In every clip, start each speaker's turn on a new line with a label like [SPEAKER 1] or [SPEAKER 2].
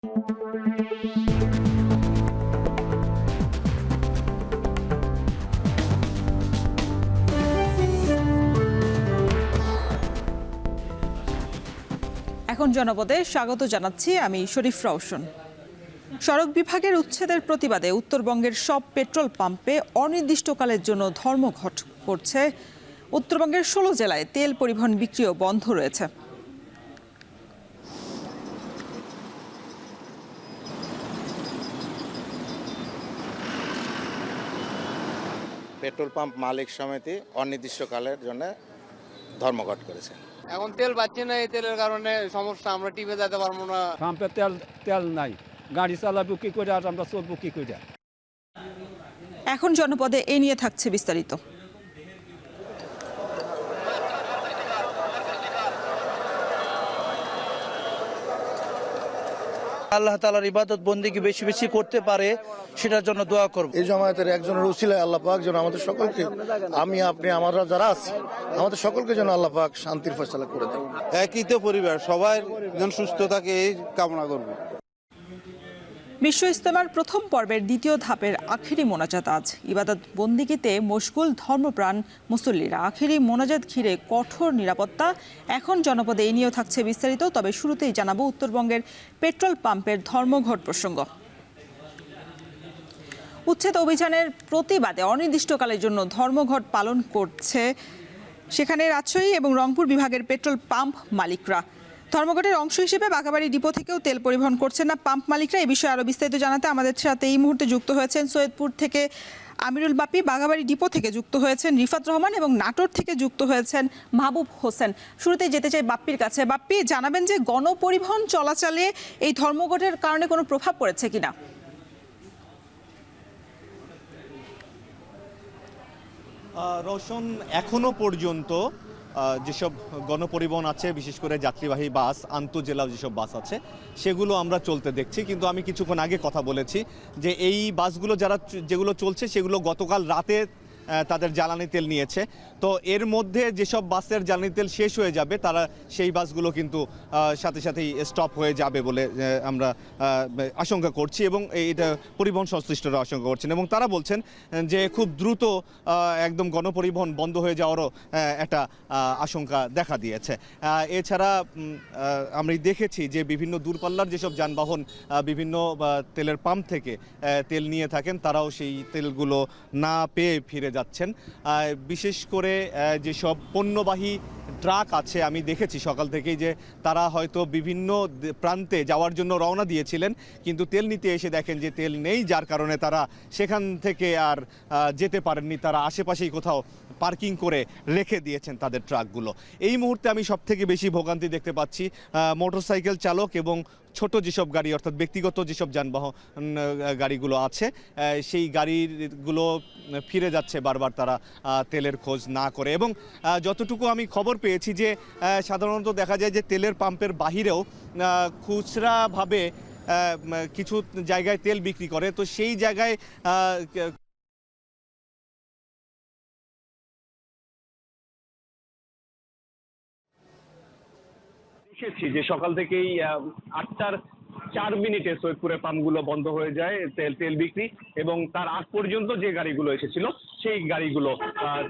[SPEAKER 1] এখন জনপদে স্বাগত জানাচ্ছি আমি শরীফ রওশন। সড়ক বিভাগের উচ্ছেদের প্রতিবাদে উত্তরবঙ্গের সব পেট্রোল পাম্পে অনির্দিষ্টকালের জন্য ধর্মঘট করছে। উত্তরবঙ্গের 16 জেলায় তেল পরিবহন বিক্রিও বন্ধ রয়েছে।
[SPEAKER 2] পেট্রোল পাম্প মালিক সমিতি অনির্দিষ্টকালের জন্য ধর্মঘট করেছে।
[SPEAKER 3] এখন তেল পাচ্ছি না, এই তেলের কারণে সমস্যা, আমরা টিপে যেতে পারবো না।
[SPEAKER 4] পাম্পে তেল নাই, গাড়ি চালাবো কি করে আর আমরা চলবো কি করে।
[SPEAKER 1] এখন জনপদে এ নিয়ে থাকছে বিস্তারিত।
[SPEAKER 5] আল্লাহ তাআলার ইবাদত বন্দেগী বেশি বেশি করতে পারে সেটার জন্য দোয়া করব।
[SPEAKER 6] এই জামায়াতের একজনের উসিলায় আল্লাহ পাক যেন আমাদের সকলকে, আমি আপনি আমরা যারা আছি, আমাদের সকলকে যেন আল্লাহ পাক শান্তির ফয়সালা করে দেন।
[SPEAKER 7] একই তো পরিবার, সবাই যেন সুস্থ থাকে এই কামনা করব।
[SPEAKER 1] বিশ্ব ইজতেমার প্রথম পর্বের দ্বিতীয় ধাপের আখেরি মোনাজাত আজ। ইবাদত বন্দিগিতে মশগুল ধর্মপ্রাণ মুসল্লিরা। আখেরি মোনাজাত ঘিরে কঠোর নিরাপত্তা। এখন জনপদে এই নিয়েও থাকছে বিস্তারিত, তবে শুরুতেই জানাবো উত্তরবঙ্গের পেট্রোল পাম্পের ধর্মঘট প্রসঙ্গ। উচ্ছেদ অভিযানের প্রতিবাদে অনির্দিষ্টকালের জন্য ধর্মঘট পালন করছে সেখানে রাজশাহী এবং রংপুর বিভাগের পেট্রোল পাম্প মালিকরা। ধর্মঘটের অংশ হিসেবে বাঘাবাড়ি ডিপো থেকেও তেল পরিবহন করছেন না পাম্প মালিকরা। এই বিষয়ে আরও বিস্তারিত জানাতে আমাদের সাথে এই মুহূর্তে যুক্ত হয়েছেন সৈয়দপুর থেকে আমিরুল বাপ্পি, বাঘাবাড়ি ডিপো থেকে যুক্ত হয়েছেন রিফাত রহমান এবং নাটোর থেকে যুক্ত হয়েছেন মাহবুব হোসেন। শুরুতেই যেতে চাই বাপ্পির কাছে। বাপ্পি, জানাবেন যে গণপরিবহন চলাচলে এই ধর্মঘটের কারণে কোনো প্রভাব পড়েছে কিনা?
[SPEAKER 8] রোশন, এখনো পর্যন্ত যেসব গণপরিবহন আছে, বিশেষ করে যাত্রীবাহী বাস, আন্তঃজেলা যেসব বাস আছে সেগুলো আমরা চলতে দেখছি। কিন্তু আমি কিছুক্ষণ আগে কথা বলেছি যে এই বাসগুলো যেগুলো চলছে সেগুলো গতকাল রাতে তাদের জ্বালানি তেল নিয়েছে। তো এর মধ্যে যেসব বাসের জ্বালানি তেল শেষ হয়ে যাবে তারা সেই বাসগুলো কিন্তু সাথে সাথেই স্টপ হয়ে যাবে বলে আমরা আশঙ্কা করছি এবং এটা পরিবহন সংশ্লিষ্টরা আশঙ্কা করছেন এবং তারা বলছেন যে খুব দ্রুত একদম গণপরিবহন বন্ধ হয়ে যাওয়ারও একটা আশঙ্কা দেখা দিয়েছে। এছাড়া আমরা দেখেছি যে বিভিন্ন দূরপাল্লার যেসব যানবাহন বিভিন্ন তেলের পাম্প থেকে তেল নিয়ে থাকেন তারাও সেই তেলগুলো না পেয়ে ফিরে যাচ্ছেন। বিশেষ করে যেসব পণ্যবাহী ট্রাক আছে আমি দেখেছি সকাল থেকেই যে তারা হয়তো বিভিন্ন প্রান্তে যাওয়ার জন্য রওনা দিয়েছিলেন, কিন্তু তেল নিতে এসে দেখেন যে তেল নেই, যার কারণে তারা সেখান থেকে আর যেতে পারেননি। তারা আশেপাশেই কোথাও পার্কিং করে রেখে দিয়েছেন তাদের ট্রাকগুলো। এই মুহূর্তে আমি সবথেকে বেশি ভোগান্তি দেখতে পাচ্ছি মোটরসাইকেল চালক এবং ছোট যেসব গাড়ি অর্থাৎ ব্যক্তিগত যেসব যানবাহন গাড়িগুলো আছে সেই গাড়িগুলো ফিরে যাচ্ছে বারবার তারা তেলের খোঁজ না করে। এবং যতটুকু আমি খবর পেয়েছি যে সাধারণত দেখা যায় যে তেলের পাম্পের বাহিরেও খুচরাভাবে কিছু জায়গায় তেল বিক্রি করে, তো সেই জায়গায়
[SPEAKER 9] দেখেছি যে সকাল থেকেই 8:04 সৈয়দপুরের পাম্পগুলো বন্ধ হয়ে যায় তেল বিক্রি, এবং তার আগ পর্যন্ত যে গাড়িগুলো এসেছিল সেই গাড়িগুলো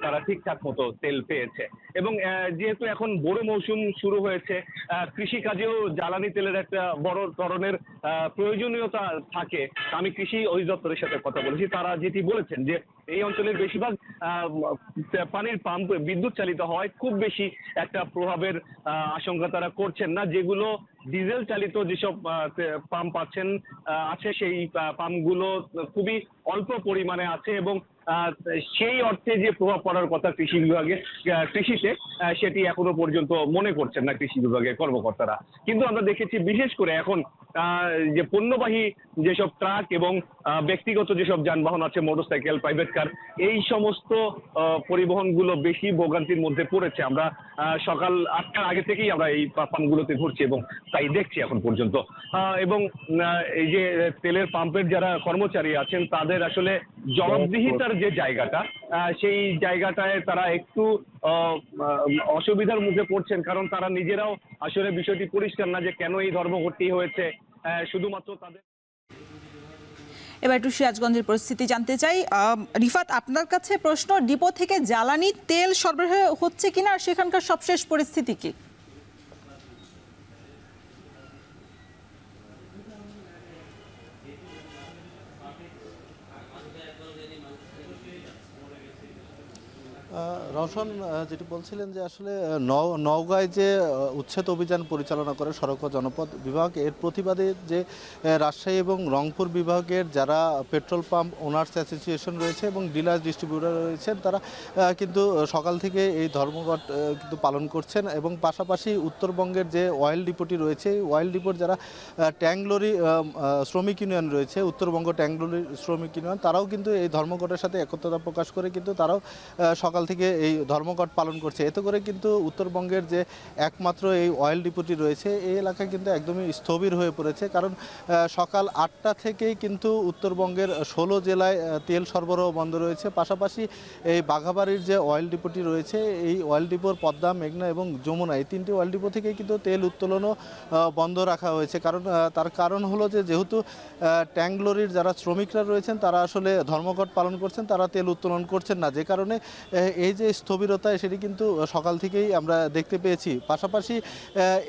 [SPEAKER 9] তারা ঠিকঠাক মতো তেল পেয়েছে। এবং যেহেতু এখন বড় মৌসুম শুরু হয়েছে, কৃষিকাজেও জ্বালানি তেলের একটা বড় ধরনের প্রয়োজনীয়তা থাকে। আমি কৃষি অধিদপ্তরের সাথে কথা বলেছি, তারা যেটি বলেছেন যে এই অঞ্চলের বেশিরভাগ পানির পাম্প বিদ্যুৎ চালিত হওয়ায় খুব বেশি একটা প্রভাবের আশঙ্কা তারা করছেন না। যেগুলো ডিজেল চালিত যেসব পাম্প আছে সেই পাম্পগুলো খুবই অল্প পরিমাণে আছে এবং সেই অর্থে যে প্রভাব পড়ার কথা কৃষিতে সেটি এখনো পর্যন্ত মনে করছেন না কৃষি বিভাগের কর্মকর্তারা। কিন্তু আমরা দেখেছি বিশেষ করে এখন যে পণ্যবাহী যেসব ট্রাক এবং ব্যক্তিগত যেসব যানবাহন আছে, মোটরসাইকেল, প্রাইভেট কার, এই সমস্ত পরিবহনগুলো বেশি ভোগান্তির মধ্যে পড়েছে। আমরা সকাল 8টার আগে থেকেই আমরা এই পাম্পগুলোতে ঘুরছি এবং তাই দেখছি এখন পর্যন্ত। এবং এই যে তেলের পাম্পের যারা কর্মচারী আছেন তাদের আসলে জবাবদিহিতার যে জায়গাটা, সেই জায়গাটায় তারা একটু অসুবিধার মুখে পড়ছেন, কারণ তারা নিজেরাও আসলে বিষয়টি পরিষ্কার না যে কেন এই ধর্মঘটটি হয়েছে, শুধুমাত্র তাদের।
[SPEAKER 1] এবার একটু সিরাজগঞ্জের পরিস্থিতি জানতে চাই। রিফাত, আপনার কাছে প্রশ্ন, ডিপো থেকে জ্বালানি তেল সরবরাহ হচ্ছে কিনা আর সেখানকার সবশেষ পরিস্থিতি কি?
[SPEAKER 7] রওশন যেটি বলছিলেন যে আসলে নওগাঁয় যে উচ্ছেদ অভিযান পরিচালনা করে সড়ক ও জনপথ বিভাগ, এর প্রতিবাদে যে রাজশাহী এবং রংপুর বিভাগের যারা পেট্রোল পাম্প ওনার্স অ্যাসোসিয়েশন রয়েছে এবং ডিলার ডিস্ট্রিবিউটর রয়েছেন, তারা কিন্তু সকাল থেকে এই ধর্মঘট কিন্তু পালন করছেন। এবং পাশাপাশি উত্তরবঙ্গের যে অয়েল ডিপোটি রয়েছে, অয়েল ডিপোর যারা ট্যাঙ্কলরি শ্রমিক ইউনিয়ন রয়েছে, উত্তরবঙ্গ ট্যাঙ্কলরি শ্রমিক ইউনিয়ন, তারাও কিন্তু এই ধর্মঘটের সাথে একত্রতা প্রকাশ করে কিন্তু তারাও সকাল থেকে এই ধর্মঘট পালন করছে। এতে করে কিন্তু উত্তরবঙ্গের যে একমাত্র এই অয়েল ডিপোটি রয়েছে, এই এলাকা কিন্তু একদমই স্থবির হয়ে পড়েছে। কারণ সকাল 8টা থেকেই কিন্তু উত্তরবঙ্গের 16 জেলায় তেল সরবরাহ বন্ধ রয়েছে। পাশাপাশি এই বাঘাবাড়ির যে অয়েল ডিপোটি রয়েছে, এই অয়েল ডিপোর পদ্মা, মেঘনা এবং যমুনা, এই 3টি অয়েল ডিপো থেকেই কিন্তু তেল উত্তোলনও বন্ধ রাখা হয়েছে। তার কারণ হলো যে যেহেতু ট্যাঙ্কলরির যারা শ্রমিকরা রয়েছেন তারা আসলে ধর্মঘট পালন করছেন, তারা তেল উত্তোলন করছেন না, যে কারণে এই যে স্থবিরতা সেটি কিন্তু সকাল থেকেই আমরা দেখতে পেয়েছি। পাশাপাশি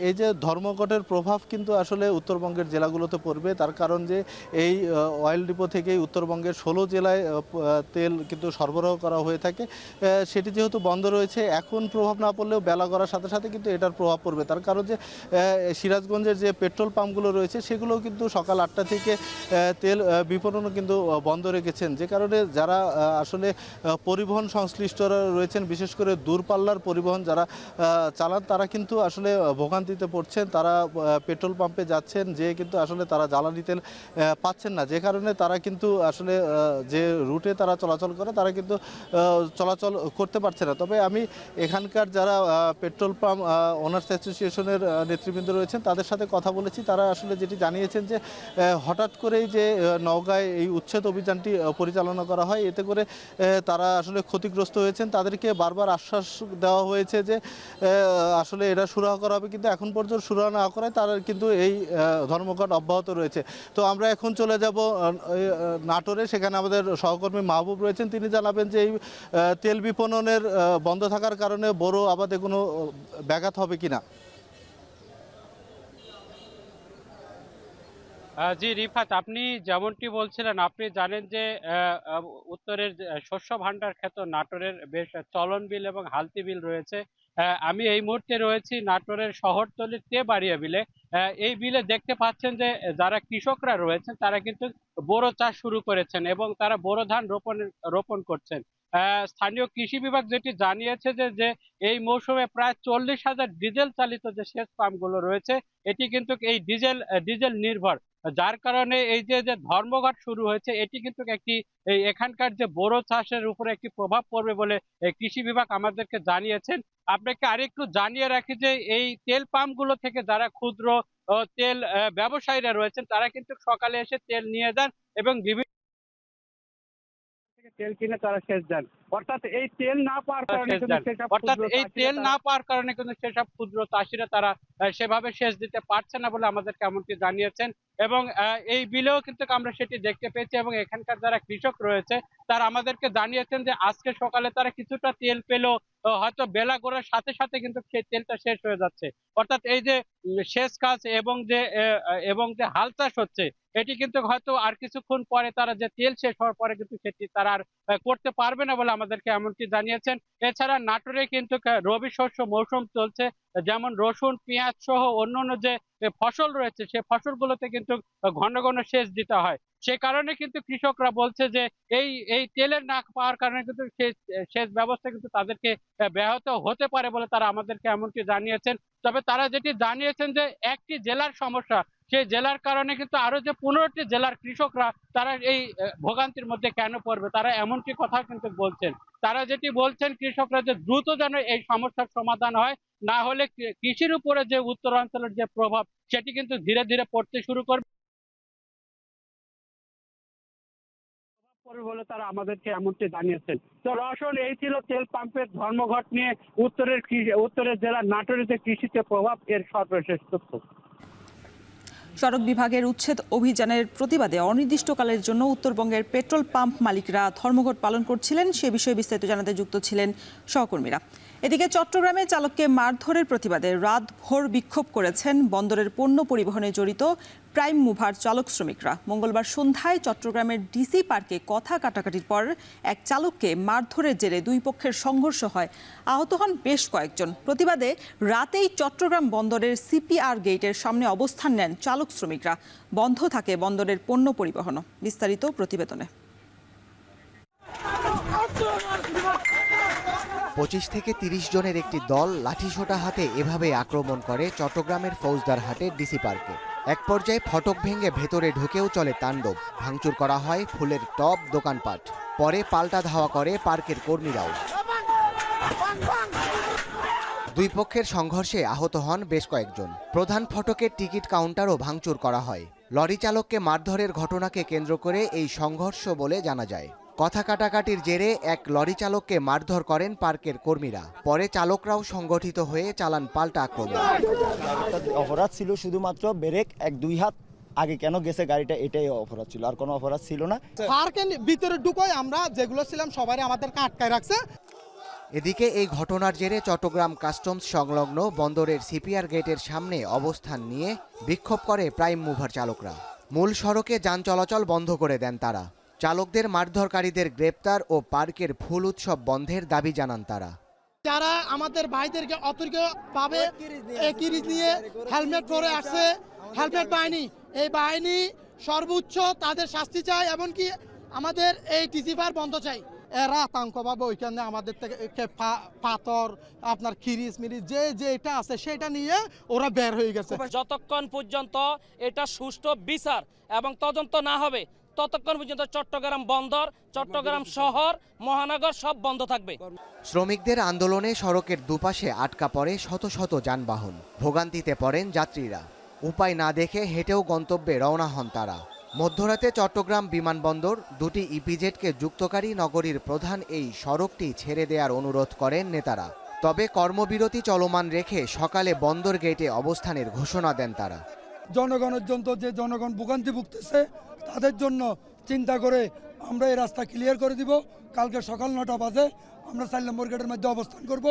[SPEAKER 7] এই যে ধর্মঘটের প্রভাব কিন্তু আসলে উত্তরবঙ্গের জেলাগুলোতে পড়বে, তার কারণ যে এই অয়েল ডিপো থেকেই উত্তরবঙ্গের 16 জেলায় তেল কিন্তু সরবরাহ করা হয়ে থাকে। সেটি যেহেতু বন্ধ রয়েছে, এখন প্রভাব না পড়লেও বেলা গড়ার সাথে সাথে কিন্তু এটার প্রভাব পড়বে। তার কারণ যে সিরাজগঞ্জের যে পেট্রোল পাম্পগুলো রয়েছে সেগুলোও কিন্তু সকাল 8টা থেকে তেল বিপণনও কিন্তু বন্ধ রেখেছেন, যে কারণে যারা আসলে পরিবহন সংশ্লিষ্টরা রয়েছেন, বিশেষ করে দূরপাল্লার পরিবহন যারা চালান, তারা কিন্তু আসলে ভোগান্তিতে পড়ছেন। তারা পেট্রোল পাম্পে যাচ্ছেন, যে কিন্তু আসলে তারা জ্বালানি তেল পাচ্ছেন না, যে কারণে তারা কিন্তু আসলে যে রুটে তারা চলাচল করে তারা কিন্তু চলাচল করতে পারছে না। তবে আমি এখানকার যারা পেট্রোল পাম্প ওনার্স অ্যাসোসিয়েশনের নেতৃবৃন্দ রয়েছেন তাদের সাথে কথা বলেছি। তারা আসলে যেটি জানিয়েছেন যে হঠাৎ করেই যে নওগাঁয় এই উচ্ছেদ অভিযানটি পরিচালনা করা হয়, এতে করে তারা আসলে ক্ষতিগ্রস্ত হয়েছেন। তাদেরকে বারবার আশ্বাস দেওয়া হয়েছে যে আসলে এটা সুরাহা করা হবে, কিন্তু এখন পর্যন্ত সুরাহা না করায় তারা কিন্তু এই ধর্মঘট অব্যাহত রয়েছে। তো আমরা এখন চলে যাব নাটোরে, সেখানে আমাদের সহকর্মী মাহবুব রয়েছেন, তিনি জানাবেন যে এই তেল বিপণনের বন্ধ থাকার কারণে বড় আবাদে কোনো ব্যাঘাত হবে কিনা।
[SPEAKER 10] জি রিফাত, আপনি যেমনটি বলছিলেন, আপনি জানেন যে উত্তরের শস্য ভাণ্ডার খ্যাত নাটোরের বেশ চলন বিল এবং হালতি বিল রয়েছে। আমি এই মুহূর্তে রয়েছি নাটোরের শহরতলির তেবাড়িয়া বিলে। এই বিলে দেখতে পাচ্ছেন যে যারা কৃষকরা রয়েছেন তারা কিন্তু বোরো চাষ শুরু করেছেন এবং তারা বোরো ধান রোপণ করছেন। স্থানীয় কৃষি বিভাগ যেটি জানিয়েছে যে এই মৌসুমে প্রায় 40,000 ডিজেল চালিত যে সেচ পাম্পগুলো রয়েছে, এটি কিন্তু এই ডিজেল নির্ভর, যার কারণে এই যে ধর্মঘট শুরু হয়েছে, এটি কিন্তু একটি এখানকার যে বোরো চাষের উপরে একটি প্রভাব পড়বে বলে কৃষি বিভাগ আমাদেরকে জানিয়েছেন। আপনাকে আরেকটু জানিয়ে রাখি যে এই তেল পাম্পগুলো থেকে যারা ক্ষুদ্র তেল ব্যবসায়ীরা রয়েছেন তারা কিন্তু সকালে এসে তেল নিয়ে যান এবং বিভিন্ন তেল কিনে তারা সেচ দেন। অর্থাৎ এই তেল না পাওয়ার কারণে কিন্তু সেসব ক্ষুদ্র চাষিরা তারা সেভাবে সেচ দিতে পারছে না বলে আমাদেরকে এমনকি জানিয়েছেন। এবং এই বিলেও কিন্তু আমরা সেটি দেখতে পেয়েছি এবং এখানকার যারা কৃষক রয়েছে তারা আমাদেরকে জানিয়েছেন যে আজকে সকালে তারা কিছুটা তেল পেলেও হয়তো বেলা গড়ার সাথে সাথে কিন্তু সেই তেলটা শেষ হয়ে যাচ্ছে। অর্থাৎ এই যে সেচ কাজ এবং যে হাল চাষ হচ্ছে, এটি কিন্তু হয়তো আর কিছুক্ষণ পরে তারা যে তেল শেষ হওয়ার পরে কিন্তু সেটি তারা আর করতে পারবে না বলে আমাদেরকে এমনকি জানিয়েছেন। এছাড়া নাটোরে কিন্তু রবি শস্য মৌসুম চলছে, যেমন রসুন, পেঁয়াজ সহ অন্যান্য যে ফসল রয়েছে সে ফসলগুলোতে কিন্তু ঘন ঘন সেচ দিতে হয়। সে কারণে কিন্তু কৃষকরা বলছে যে এই তেলের না পাওয়ার কারণে কিন্তু সেচ ব্যবস্থা কিন্তু তাদেরকে ব্যাহত হতে পারে বলে তারা আমাদেরকে এমনকি জানিয়েছেন। তবে তারা যেটি জানিয়েছেন যে একটি জেলার সমস্যা, সেই জেলার কারণে কিন্তু আরো যে 15টি জেলার কৃষকরা তারা এই ভোগান্তির মধ্যে কেন পড়বে, তারা এমনটি কথা কিন্তু বলছেন। তারা যেটি বলছেন কৃষকরা যে দ্রুত যেন এই সমস্যার সমাধান হয়, না হলে কৃষির উপরে যে উত্তরাঞ্চলের যে প্রভাব সেটি কিন্তু ধীরে ধীরে পড়তে শুরু করবে বলে তারা আমাদেরকে এমনটি জানিয়েছেন। তো রওশন, এই ছিল তেল পাম্পের ধর্মঘট নিয়ে উত্তরের জেলা নাটোরের যে কৃষিতে প্রভাব এর সর্বশেষ তথ্য।
[SPEAKER 1] সড়ক বিভাগের উচ্ছেদ অভিযানের প্রতিবাদে অনির্দিষ্টকালের জন্য উত্তরবঙ্গের পেট্রোল পাম্প মালিকরা ধর্মঘট পালন করছিলেন। সে বিষয়ে বিস্তারিত জানাতে যুক্ত ছিলেন সহকর্মীরা। এদিকে চট্টগ্রামে চালককে মারধরের প্রতিবাদে রাতভর বিক্ষোভ করেছেন বন্দরের পণ্য পরিবহনে জড়িত প্রাইম মুভার চালক শ্রমিকরা। মঙ্গলবার সন্ধ্যায় চট্টগ্রামের ডিসি পার্কে কথা কাটাকাটির পর এক চালককে মারধরের জেরে দুই পক্ষের সংঘর্ষ হয়, আহত হন বেশ কয়েকজন। প্রতিবাদে রাতেই চট্টগ্রাম বন্দরের সিপিআর গেটের সামনে অবস্থান নেন চালক শ্রমিকরা। বন্ধ থাকে বন্দরের পণ্য পরিবহনও। বিস্তারিত প্রতিবেদনে।
[SPEAKER 11] 25 থেকে 30 জনের একটি দল লাঠিসোঁটা হাতে এভাবে আক্রমণ করে চট্টগ্রামের ফৌজদারহাটের ডিসি পার্কে। এক পর্যায়ে ফটক ভেঙে ভেতরে ঢুকেও চলে তাণ্ডব। ভাঙচুর করা হয় ফুলের টব, দোকানপাট। পরে পাল্টা ধাওয়া করে পার্কের কর্মীরাও। দুই পক্ষের সংঘর্ষে আহত হন বেশ কয়েকজন। প্রধান ফটকের টিকিট কাউন্টারও ভাঙচুর করা হয়। লরি চালককে মারধরের ঘটনাকে কেন্দ্র করে এই সংঘর্ষ বলে জানা যায়। কথা কাটাকাটির জেরে এক লরি চালককে মারধর করেন পার্কের কর্মীরা। পরে চালকরাও সংগঠিত হয়ে চালান পাল্টা আক্রমণ।
[SPEAKER 12] অপরাধ ছিল শুধুমাত্র ব্রেক 1-2 হাত আগে কেন গেছে গাড়িটা, এটাই অপরাধ ছিল, আর কোনো অপরাধ ছিল না।
[SPEAKER 13] পার্কের ভিতরে ঢুকোয় আমরা যেগুলো ছিলাম সবাই আমাদেরকে আটকায় রাখছে।
[SPEAKER 11] এদিকে এই ঘটনার জেরে চট্টগ্রাম কাস্টমস সংলগ্ন বন্দরের সিপিআর গেটের সামনে অবস্থান নিয়ে বিক্ষোভ করে প্রাইম মুভার চালকরা। মূল সড়কে যান চলাচল বন্ধ করে দেন তারা। চালকদের মারধরকারীদের গ্রেপ্তার ও পার্কের ফুল উৎসব বন্ধের দাবি জানান তারা।
[SPEAKER 13] যারা আমাদের ভাইদেরকে অতর্কিতভাবে কিরিচ নিয়ে হেলমেট পরে আসছে, হেলমেট বাহিনী, এই বাহিনী সর্বোচ্চ তাদের শাস্তি চাই, এমনকি আমাদের এই টিসিফার বন্ধ চাই। এরা আতঙ্কভাবে ওইখানে আমাদের থেকে পাথর, আপনার খিরিস মিরিচ যে এটা আছে সেটা নিয়ে ওরা বের হয়ে গেছে।
[SPEAKER 14] যতক্ষণ পর্যন্ত এটা সুষ্ঠু বিচার এবং তদন্ত না হবে ততক্ষণ পর্যন্ত চট্টগ্রাম বন্দর, চট্টগ্রাম শহর, মহানগর সব বন্ধ থাকবে।
[SPEAKER 11] শ্রমিকদের আন্দোলনে সড়কের দুপাশে আটকা পড়ে শত শত যানবাহন। ভোগান্তিতে পড়েন যাত্রীরা। উপায় না দেখে হেঁটেও গন্তব্যে রওনা হন তারা। মধ্যরাতে চট্টগ্রাম বিমানবন্দর, দুটি ইপিজেডকে যুক্তকারী নগরীর প্রধান এই সড়কটি ছেড়ে দেওয়ার অনুরোধ করেন নেতারা। তবে কর্মবিরতি চলমান রেখে সকালে বন্দর গেটে অবস্থানের ঘোষণা দেন তারা।
[SPEAKER 13] জনগণের জন্য যে জনগণ ভোগান্তি ভুগতেছে তাদের জন্য চিন্তা করে আমরা এই রাস্তা ক্লিয়ার করে দিব। কালকে সকাল 9টা বাজে আমরা 4 নম্বর গেটের মধ্যে অবস্থান করব।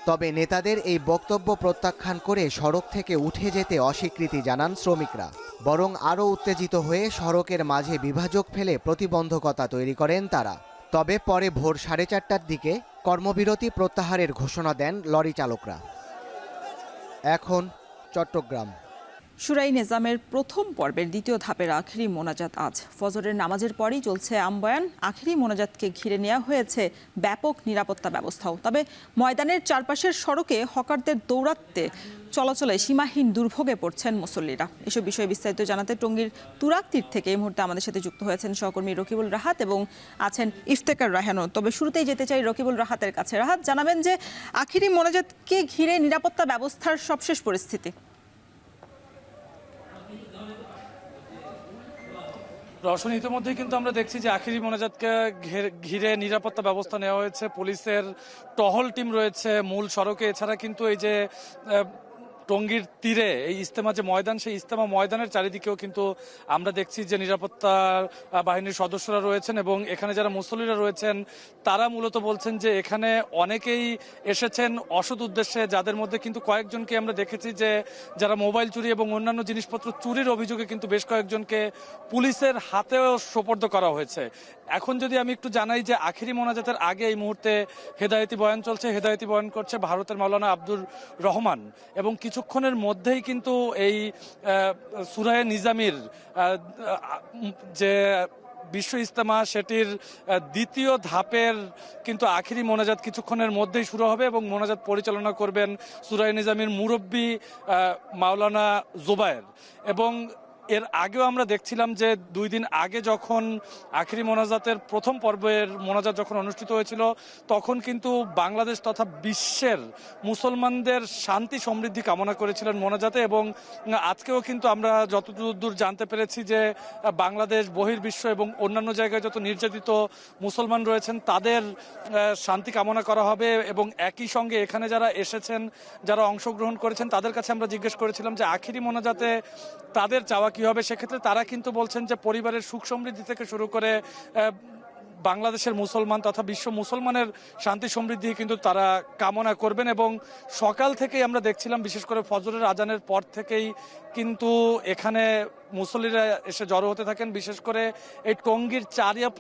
[SPEAKER 11] তবে নেতাদের এই বক্তব্য প্রত্যাখ্যান করে সড়ক থেকে উঠে যেতে অস্বীকৃতি জানান শ্রমিকরা। বরং আরও উত্তেজিত হয়ে সড়কের মাঝে বিভাজক ফেলে প্রতিবন্ধকতা তৈরি করেন তারা। তবে পরে ভোর 4:30টার দিকে কর্মবিরতি প্রত্যাহারের ঘোষণা দেন লরি চালকরা। এখন চট্টগ্রাম।
[SPEAKER 1] শুরাই নিজামের প্রথম পর্বের দ্বিতীয় ধাপের আখেরি মোনাজাত আজ। ফজরের নামাজের পরই চলছে আমবয়ান। আখেরি মোনাজাতকে ঘিরে নেওয়া হয়েছে ব্যাপক নিরাপত্তা ব্যবস্থাও। তবে ময়দানের চারপাশের সড়কে হকারদের দৌরাত্মে চলাচলে সীমাহীন দুর্ভোগে পড়ছেন মুসল্লিরা। এসব বিষয়ে বিস্তারিত জানাতে টঙ্গীর তুরাগতীর থেকে এই মুহূর্তে আমাদের সাথে যুক্ত হয়েছেন সহকর্মী রকিবুল রাহাত এবং আছেন ইফতেকার রাহানও। তবে শুরুতেই যেতে চাই রকিবুল রাহাতের কাছে। রাহাত, জানাবেন যে আখেরি মোনাজাতকে ঘিরে নিরাপত্তা ব্যবস্থার সবশেষ পরিস্থিতি।
[SPEAKER 15] রওশন, ইতিমধ্যেই কিন্তু আমরা দেখছি যে আখেরি মোনাজাতকে ঘিরে নিরাপত্তা ব্যবস্থা নেওয়া হয়েছে। পুলিশের টহল টিম রয়েছে মূল সড়কে। এছাড়া কিন্তু এই যে টঙ্গীর তীরে এই ইজতেমা যে ময়দান, সেই ইজতেমা ময়দানের চারিদিকেও কিন্তু আমরা দেখছি যে নিরাপত্তা বাহিনীর সদস্যরা রয়েছেন এবং এখানে যারা মুসল্লিরা রয়েছেন তারা মূলত বলছেন যে এখানে অনেকেই এসেছেন অসৎ উদ্দেশ্যে, যাদের মধ্যে কিন্তু কয়েকজনকে আমরা দেখেছি যে যারা মোবাইল চুরি এবং অন্যান্য জিনিসপত্র চুরির অভিযোগে কিন্তু বেশ কয়েকজনকে পুলিশের হাতেও সোপর্দ করা হয়েছে। এখন যদি আমি একটু জানাই যে আখেরি মোনাজাতের আগে এই মুহূর্তে হেদায়েতি বয়ান চলছে। হেদায়েতি বয়ান করছে ভারতের মাওলানা আব্দুর রহমান এবং কিছুক্ষণের মধ্যেই কিন্তু এই সূরায়ে নিজামির যে বিশ্ব ইজতেমা সেটির দ্বিতীয় ধাপের কিন্তু আখেরি মোনাজাত কিছুক্ষণের মধ্যেই শুরু হবে এবং মোনাজাত পরিচালনা করবেন সূরায়ে নিজামির মুরব্বী মাওলানা জুবায়ের। এবং এর আগেও আমরা দেখছিলাম যে 2 দিন আগে যখন আখেরি মোনাজাতের প্রথম পর্বের মোনাজাত যখন অনুষ্ঠিত হয়েছিল তখন কিন্তু বাংলাদেশ তথা বিশ্বের মুসলমানদের শান্তি সমৃদ্ধি কামনা করেছিলেন মোনাজাতে, এবং আজকেও কিন্তু আমরা যতদূর জানতে পেরেছি যে বাংলাদেশ বহির্বিশ্ব এবং অন্যান্য জায়গায় যত নির্যাতিত মুসলমান রয়েছেন তাদের শান্তি কামনা করা হবে। এবং একই সঙ্গে এখানে যারা এসেছেন, যারা অংশগ্রহণ করেছেন, তাদের কাছে আমরা জিজ্ঞেস করেছিলাম যে আখেরি মোনাজাতে তাদের চাওয়া কি হবে। সেক্ষেত্রে তারা কিন্তু বলছেন যে পরিবারের সুখ সমৃদ্ধি থেকে শুরু করে বাংলাদেশের মুসলমান তথা বিশ্ব মুসলমানের শান্তি সমৃদ্ধি কিন্তু তারা কামনা করবেন। এবং সকাল থেকেই আমরা দেখছিলাম, বিশেষ করে ফজরের আজানের পর থেকেই কিন্তু এখানে মুসল্লিরা এসে জড়ো হতে থাকেন। বিশেষ করে এই টঙ্গীর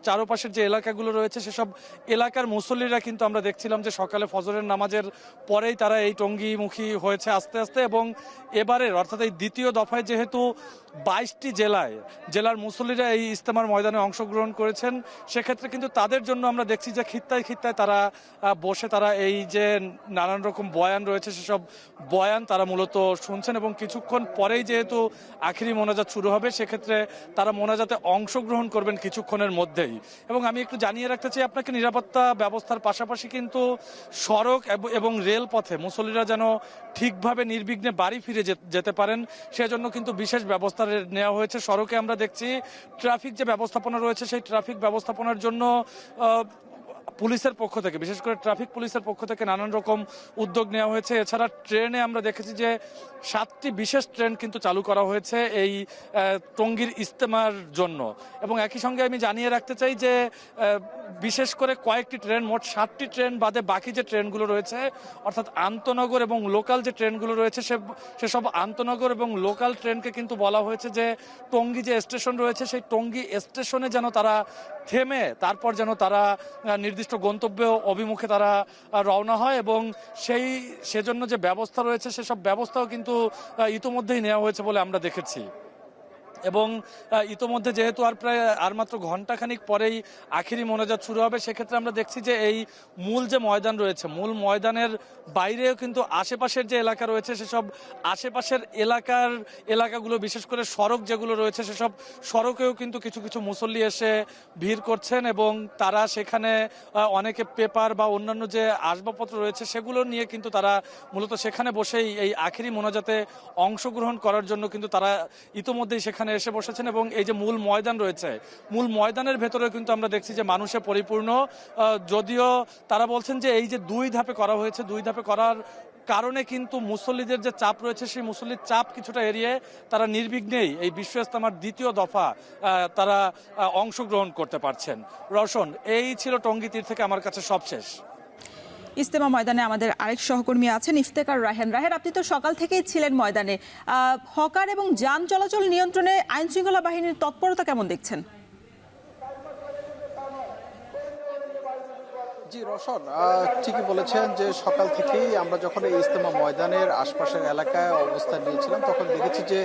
[SPEAKER 15] চারপাশের যে এলাকাগুলো রয়েছে সেসব এলাকার মুসল্লিরা কিন্তু আমরা দেখছিলাম যে সকালে ফজরের নামাজের পরেই তারা এই টঙ্গীমুখী হয়েছে আস্তে আস্তে। এবং এবারের অর্থাৎ এই দ্বিতীয় দফায় যেহেতু 22টি জেলার মুসল্লিরা এই ইজতেমার ময়দানে অংশগ্রহণ করেছেন, সেক্ষেত্রে কিন্তু তাদের জন্য আমরা দেখছি যে খিত্তায় খিত্তায় তারা বসে তারা এই যে নানান রকম বয়ান রয়েছে সেসব বয়ান তারা মূলত শুনছেন। এবং কিছুক্ষণ পরেই যেহেতু আখেরি মোনাজাত শুরু হবে, সেক্ষেত্রে তারা মোনাজাতে অংশগ্রহণ করবেন কিছুক্ষণের মধ্যেই। এবং আমি একটু জানিয়ে রাখতে চাই আপনাকে, নিরাপত্তা ব্যবস্থার পাশাপাশি কিন্তু সড়ক এবং রেলপথে মুসল্লিরা যেন ঠিকভাবে নির্বিঘ্নে বাড়ি ফিরে যেতে পারেন সেজন্য কিন্তু বিশেষ ব্যবস্থা নেওয়া হয়েছে। সড়কে আমরা দেখছি ট্রাফিক যে ব্যবস্থাপনা রয়েছে সেই ট্রাফিক ব্যবস্থাপনার জন্য পুলিশের পক্ষ থেকে, বিশেষ করে ট্রাফিক পুলিশের পক্ষ থেকে নানান রকম উদ্যোগ নেওয়া হয়েছে। এছাড়া ট্রেনে আমরা দেখেছি যে 7টি বিশেষ ট্রেন কিন্তু চালু করা হয়েছে এই টঙ্গীর ইজতেমার জন্য। এবং একই সঙ্গে আমি জানিয়ে রাখতে চাই যে বিশেষ করে কয়েকটি ট্রেন, মোট 7টি ট্রেন বাদে বাকি যে ট্রেনগুলো রয়েছে অর্থাৎ আন্তনগর এবং লোকাল যে ট্রেনগুলো রয়েছে সেসব আন্তনগর এবং লোকাল ট্রেনকে কিন্তু বলা হয়েছে যে টঙ্গী যে স্টেশন রয়েছে সেই টঙ্গী স্টেশনে যেন তারা থেমে তারপর যেন তারা নির্দিষ্ট গন্তব্য অভিমুখে তারা রওনা হয়। এবং সেজন্য যে ব্যবস্থা রয়েছে সেসব ব্যবস্থাও কিন্তু ইতোমধ্যেই নেওয়া হয়েছে বলে আমরা দেখেছি। এবং ইতোমধ্যে যেহেতু আর মাত্র ঘন্টাখানিক পরেই আখেরি মোনাজাত শুরু হবে, সেক্ষেত্রে আমরা দেখছি যে এই মূল যে ময়দান রয়েছে, মূল ময়দানের বাইরেও কিন্তু আশেপাশের যে এলাকা রয়েছে সেসব আশেপাশের এলাকাগুলো, বিশেষ করে সড়ক যেগুলো রয়েছে সেসব সড়কেও কিন্তু কিছু কিছু মুসল্লি এসে ভিড় করছেন। এবং তারা সেখানে অনেকে পেপার বা অন্যান্য যে আসবাবপত্র রয়েছে সেগুলো নিয়ে কিন্তু তারা মূলত সেখানে বসেই এই আখেরি মোনাজাতে অংশগ্রহণ করার জন্য কিন্তু তারা ইতোমধ্যেই সেখানে এসে বসেছেন। এবং এই যে মূল ময়দান রয়েছে, মূল ময়দানের ভেতরে কিন্তু আমরা দেখছি যে মানুষে পরিপূর্ণ। যদিও তারা বলছেন যে এই যে 2 ধাপে করা হয়েছে, 2 ধাপে করার কারণে কিন্তু মুসল্লিদের যে চাপ রয়েছে সেই মুসল্লির চাপ কিছুটা এড়িয়ে তারা নির্বিঘ্নেই এই বিশ্ব ইজতেমার দ্বিতীয় দফা তারা অংশগ্রহণ করতে পারছেন। রওশন, এই ছিল টঙ্গী তীর থেকে আমার কাছে সবশেষ।
[SPEAKER 1] ইজতেমা ময়দানে আমাদের আরেক সহকর্মী আছেন ইফতেখার রায়হান। রায়হান, আপনি তো সকাল থেকেই ছিলেন ময়দানে। হকার এবং যান চলাচল নিয়ন্ত্রণে আইন শৃঙ্খলা বাহিনীর তৎপরতা কেমন দেখছেন?
[SPEAKER 7] জি রওশন, ঠিকই বলেছেন যে সকাল থেকেই আমরা যখন এই ইজতেমা ময়দানের আশপাশের এলাকায় অবস্থান নিয়েছিলাম তখন দেখেছি যে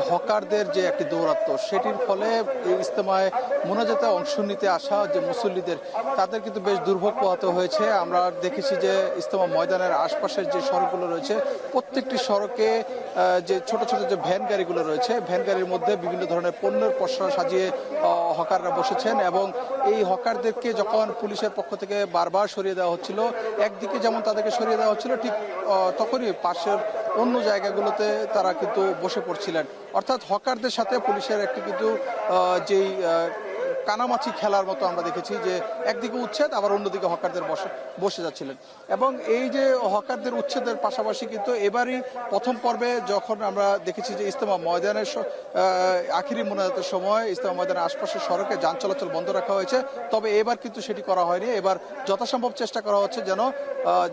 [SPEAKER 7] হকারদের যে একটি দৌরাত্ম্য, সেটির ফলে এই ইজতেমায় মোনাজাতে অংশ নিতে আসা যে মুসল্লিদের তাদের কিন্তু বেশ দুর্ভোগ পোহাতে হয়েছে। আমরা দেখেছি যে ইজতেমা ময়দানের আশপাশের যে সড়কগুলো রয়েছে প্রত্যেকটি সড়কে যে ছোট ছোট যে ভ্যান গাড়িগুলো রয়েছে, ভ্যান গাড়ির মধ্যে বিভিন্ন ধরনের পণ্যের পসরা সাজিয়ে হকাররা বসেছেন। এবং এই হকারদেরকে যখন পুলিশের পক্ষ থেকে বারবার সরিয়ে দেওয়া হচ্ছিল, একদিকে যেমন তাদেরকে সরিয়ে দেওয়া হচ্ছিল ঠিক তখনই পাশের অন্য জায়গাগুলোতে তারা কিন্তু বসে পড়ছিলেন। অর্থাৎ হকারদের সাথে পুলিশের একটি কিন্তু যেই কানামাছি খেলার মতো আমরা দেখেছি যে একদিকে উচ্ছেদ আবার অন্যদিকে হকারদের বসে যাচ্ছিলেন। এবং এই যে হকারদের উচ্ছেদের পাশাপাশি কিন্তু এবারই প্রথম পর্বে যখন আমরা দেখেছি যে ইজতেমা ময়দানের আখেরি মোনাজাতের সময় ইজতেমা ময়দানের আশপাশের সড়কে যান চলাচল বন্ধ রাখা হয়েছে, তবে এবার কিন্তু সেটি করা হয়নি। এবার যথাসম্ভব চেষ্টা করা হচ্ছে যেন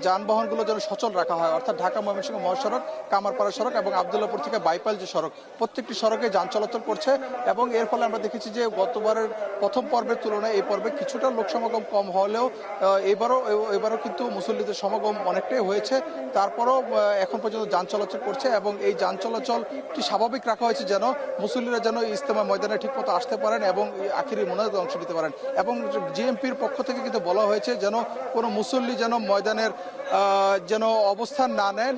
[SPEAKER 7] যানবাহনগুলো যেন সচল রাখা হয়। অর্থাৎ ঢাকা ময়মনসিংহ মহাসড়ক, কামারপাড়া সড়ক এবং আবদুল্লাহপুর থেকে বাইপাল যে সড়ক, প্রত্যেকটি সড়কে যান চলাচল করছে। এবং এর ফলে আমরা দেখেছি যে গতবারের
[SPEAKER 16] প্রথম পর্বের তুলনায় এই পর্বে কিছুটা লোক সমাগম কম হলেও এবারও কিন্তু মুসল্লিদের সমাগম অনেকটাই হয়েছে। তারপরও এখন পর্যন্ত যান চলাচল করছে এবং এই যান চলাচলটি স্বাভাবিক রাখা হয়েছে যেন মুসল্লিরা যেন ইজতেমা ময়দানে ঠিকমতো আসতে পারেন এবং আখিরি মোনাজাতে অংশ নিতে পারেন। এবং জিএমপির পক্ষ থেকে কিন্তু বলা হয়েছে যেন কোনো মুসল্লি যেন ময়দানের যেন অবস্থান না নেন,